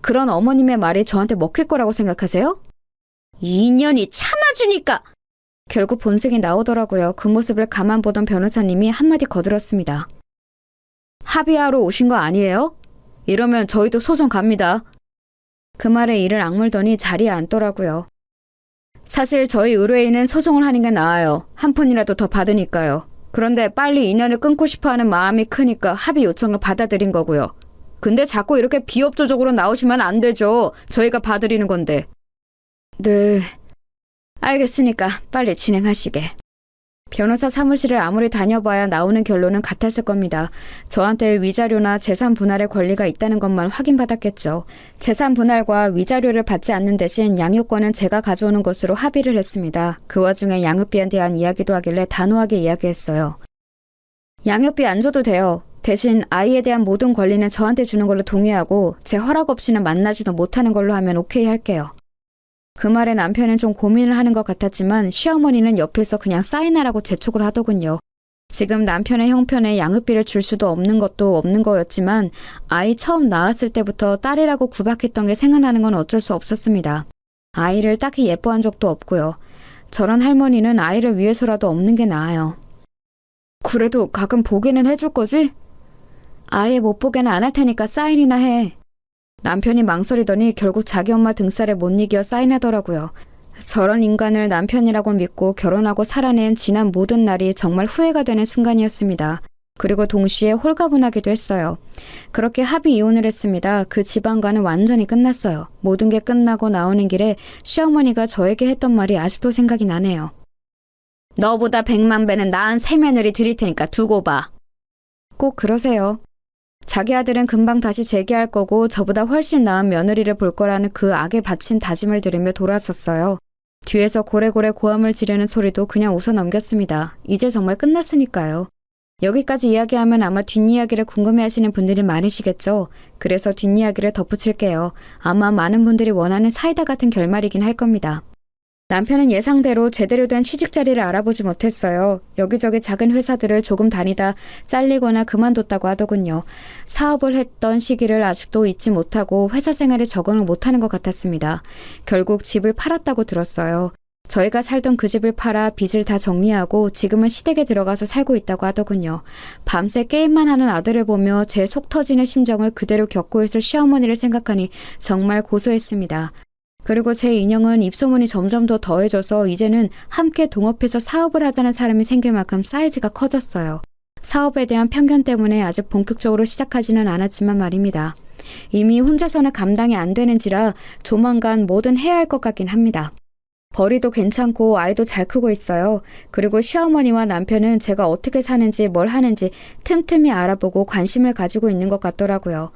그런 어머님의 말이 저한테 먹힐 거라고 생각하세요? 2년이 참아주니까! 결국 본색이 나오더라고요. 그 모습을 가만 보던 변호사님이 한마디 거들었습니다. 합의하러 오신 거 아니에요? 이러면 저희도 소송 갑니다. 그 말에 이를 악물더니 자리에 앉더라고요. 사실 저희 의뢰인은 소송을 하는 게 나아요. 한 푼이라도 더 받으니까요. 그런데 빨리 인연을 끊고 싶어하는 마음이 크니까 합의 요청을 받아들인 거고요. 근데 자꾸 이렇게 비협조적으로 나오시면 안 되죠. 저희가 봐드리는 건데. 네, 알겠으니까 빨리 진행하시게. 변호사 사무실을 아무리 다녀봐야 나오는 결론은 같았을 겁니다. 저한테 위자료나 재산 분할의 권리가 있다는 것만 확인받았겠죠. 재산 분할과 위자료를 받지 않는 대신 양육권은 제가 가져오는 것으로 합의를 했습니다. 그 와중에 양육비에 대한 이야기도 하길래 단호하게 이야기했어요. 양육비 안 줘도 돼요. 대신 아이에 대한 모든 권리는 저한테 주는 걸로 동의하고 제 허락 없이는 만나지도 못하는 걸로 하면 오케이 할게요. 그 말에 남편은 좀 고민을 하는 것 같았지만 시어머니는 옆에서 그냥 사인하라고 재촉을 하더군요. 지금 남편의 형편에 양육비를 줄 수도 없는 것도 없는 거였지만 아이 처음 낳았을 때부터 딸이라고 구박했던 게 생각나는 건 어쩔 수 없었습니다. 아이를 딱히 예뻐한 적도 없고요. 저런 할머니는 아이를 위해서라도 없는 게 나아요. 그래도 가끔 보기는 해줄 거지? 아예 못 보게는 안 할 테니까 사인이나 해. 남편이 망설이더니 결국 자기 엄마 등살에 못 이겨 사인하더라고요. 저런 인간을 남편이라고 믿고 결혼하고 살아낸 지난 모든 날이 정말 후회가 되는 순간이었습니다. 그리고 동시에 홀가분하기도 했어요. 그렇게 합의 이혼을 했습니다. 그 집안과는 완전히 끝났어요. 모든 게 끝나고 나오는 길에 시어머니가 저에게 했던 말이 아직도 생각이 나네요. 너보다 100만 배는 나은 새 며느리 드릴 테니까 두고 봐. 꼭 그러세요. 자기 아들은 금방 다시 재기할 거고 저보다 훨씬 나은 며느리를 볼 거라는 그 악에 바친 다짐을 들으며 돌아섰어요. 뒤에서 고래고래 고함을 지르는 소리도 그냥 웃어 넘겼습니다. 이제 정말 끝났으니까요. 여기까지 이야기하면 아마 뒷이야기를 궁금해하시는 분들이 많으시겠죠. 그래서 뒷이야기를 덧붙일게요. 아마 많은 분들이 원하는 사이다 같은 결말이긴 할 겁니다. 남편은 예상대로 제대로 된 취직 자리를 알아보지 못했어요. 여기저기 작은 회사들을 조금 다니다 잘리거나 그만뒀다고 하더군요. 사업을 했던 시기를 아직도 잊지 못하고 회사 생활에 적응을 못하는 것 같았습니다. 결국 집을 팔았다고 들었어요. 저희가 살던 그 집을 팔아 빚을 다 정리하고 지금은 시댁에 들어가서 살고 있다고 하더군요. 밤새 게임만 하는 아들을 보며 제 속 터지는 심정을 그대로 겪고 있을 시어머니를 생각하니 정말 고소했습니다. 그리고 제 인형은 입소문이 점점 더 더해져서 이제는 함께 동업해서 사업을 하자는 사람이 생길 만큼 사이즈가 커졌어요. 사업에 대한 편견 때문에 아직 본격적으로 시작하지는 않았지만 말입니다. 이미 혼자서는 감당이 안 되는지라 조만간 뭐든 해야 할 것 같긴 합니다. 벌이도 괜찮고 아이도 잘 크고 있어요. 그리고 시어머니와 남편은 제가 어떻게 사는지 뭘 하는지 틈틈이 알아보고 관심을 가지고 있는 것 같더라고요.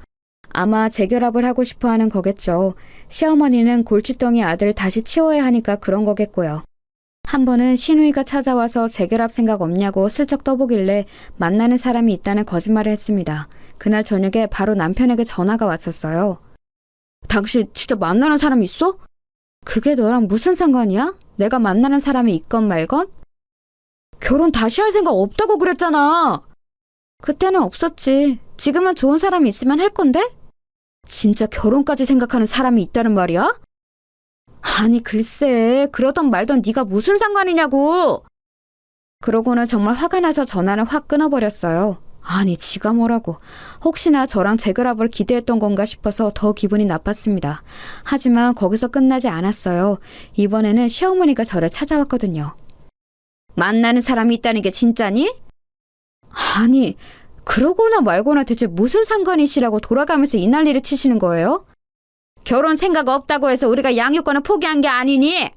아마 재결합을 하고 싶어 하는 거겠죠. 시어머니는 골칫덩이 아들 다시 치워야 하니까 그런 거겠고요. 한 번은 시누이가 찾아와서 재결합 생각 없냐고 슬쩍 떠보길래 만나는 사람이 있다는 거짓말을 했습니다. 그날 저녁에 바로 남편에게 전화가 왔었어요. 당신 진짜 만나는 사람 있어? 그게 너랑 무슨 상관이야? 내가 만나는 사람이 있건 말건? 결혼 다시 할 생각 없다고 그랬잖아. 그때는 없었지. 지금은 좋은 사람이 있으면 할 건데? 진짜 결혼까지 생각하는 사람이 있다는 말이야? 아니 글쎄 그러던 말던 네가 무슨 상관이냐고. 그러고는 정말 화가 나서 전화를 확 끊어버렸어요. 아니 지가 뭐라고. 혹시나 저랑 재결합을 기대했던 건가 싶어서 더 기분이 나빴습니다. 하지만 거기서 끝나지 않았어요. 이번에는 시어머니가 저를 찾아왔거든요. 만나는 사람이 있다는 게 진짜니? 아니 그러거나 말거나 대체 무슨 상관이시라고 돌아가면서 이 난리를 치시는 거예요? 결혼 생각 없다고 해서 우리가 양육권을 포기한 게 아니니?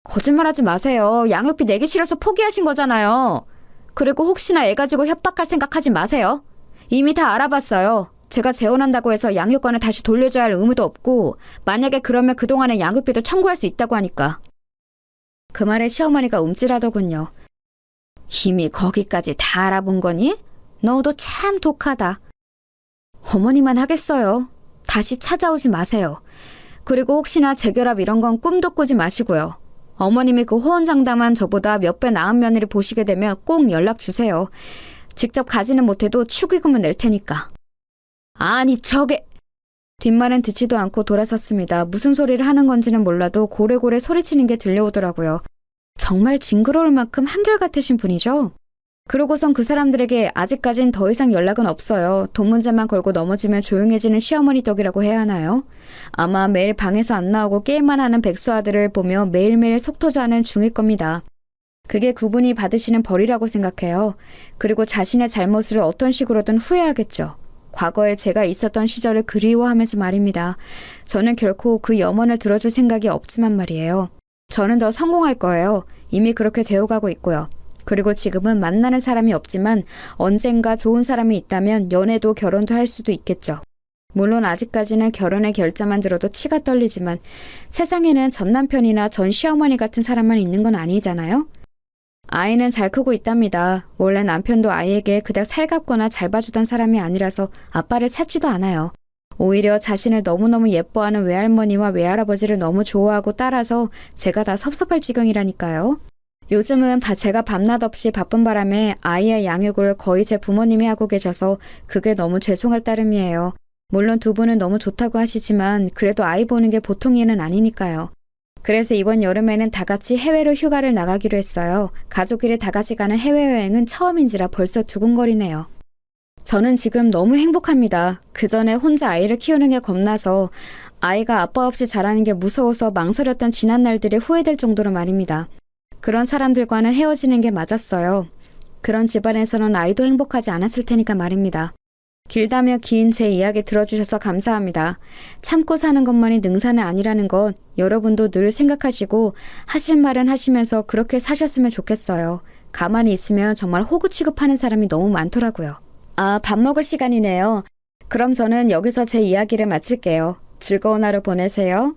거짓말하지 마세요. 양육비 내기 싫어서 포기하신 거잖아요. 그리고 혹시나 애 가지고 협박할 생각하지 마세요. 이미 다 알아봤어요. 제가 재혼한다고 해서 양육권을 다시 돌려줘야 할 의무도 없고 만약에 그러면 그동안의 양육비도 청구할 수 있다고 하니까. 그 말에 시어머니가 움찔하더군요. 이미 거기까지 다 알아본 거니? 너도 참 독하다. 어머니만 하겠어요. 다시 찾아오지 마세요. 그리고 혹시나 재결합 이런 건 꿈도 꾸지 마시고요. 어머님이 그 호언장담한 저보다 몇 배 나은 며느리 보시게 되면 꼭 연락 주세요. 직접 가지는 못해도 축의금은 낼 테니까. 아니 저게... 뒷말은 듣지도 않고 돌아섰습니다. 무슨 소리를 하는 건지는 몰라도 고래고래 소리치는 게 들려오더라고요. 정말 징그러울 만큼 한결같으신 분이죠? 그러고선 그 사람들에게 아직까진 더 이상 연락은 없어요. 돈 문제만 걸고 넘어지면 조용해지는 시어머니 덕이라고 해야 하나요? 아마 매일 방에서 안 나오고 게임만 하는 백수 아들을 보며 매일매일 속 터져하는 중일 겁니다. 그게 그분이 받으시는 벌이라고 생각해요. 그리고 자신의 잘못을 어떤 식으로든 후회하겠죠. 과거에 제가 있었던 시절을 그리워하면서 말입니다. 저는 결코 그 염원을 들어줄 생각이 없지만 말이에요. 저는 더 성공할 거예요. 이미 그렇게 되어가고 있고요. 그리고 지금은 만나는 사람이 없지만 언젠가 좋은 사람이 있다면 연애도 결혼도 할 수도 있겠죠. 물론 아직까지는 결혼의 결자만 들어도 치가 떨리지만 세상에는 전 남편이나 전 시어머니 같은 사람만 있는 건 아니잖아요. 아이는 잘 크고 있답니다. 원래 남편도 아이에게 그닥 살갑거나 잘 봐주던 사람이 아니라서 아빠를 찾지도 않아요. 오히려 자신을 너무너무 예뻐하는 외할머니와 외할아버지를 너무 좋아하고 따라서 제가 다 섭섭할 지경이라니까요. 요즘은 제가 밤낮 없이 바쁜 바람에 아이의 양육을 거의 제 부모님이 하고 계셔서 그게 너무 죄송할 따름이에요. 물론 두 분은 너무 좋다고 하시지만 그래도 아이 보는 게 보통 일은 아니니까요. 그래서 이번 여름에는 다 같이 해외로 휴가를 나가기로 했어요. 가족끼리 다 같이 가는 해외여행은 처음인지라 벌써 두근거리네요. 저는 지금 너무 행복합니다. 그 전에 혼자 아이를 키우는 게 겁나서 아이가 아빠 없이 자라는 게 무서워서 망설였던 지난 날들이 후회될 정도로 말입니다. 그런 사람들과는 헤어지는 게 맞았어요. 그런 집안에서는 아이도 행복하지 않았을 테니까 말입니다. 길다며 긴 제 이야기 들어주셔서 감사합니다. 참고 사는 것만이 능사는 아니라는 것 여러분도 늘 생각하시고 하실 말은 하시면서 그렇게 사셨으면 좋겠어요. 가만히 있으면 정말 호구 취급하는 사람이 너무 많더라고요. 아, 밥 먹을 시간이네요. 그럼 저는 여기서 제 이야기를 마칠게요. 즐거운 하루 보내세요.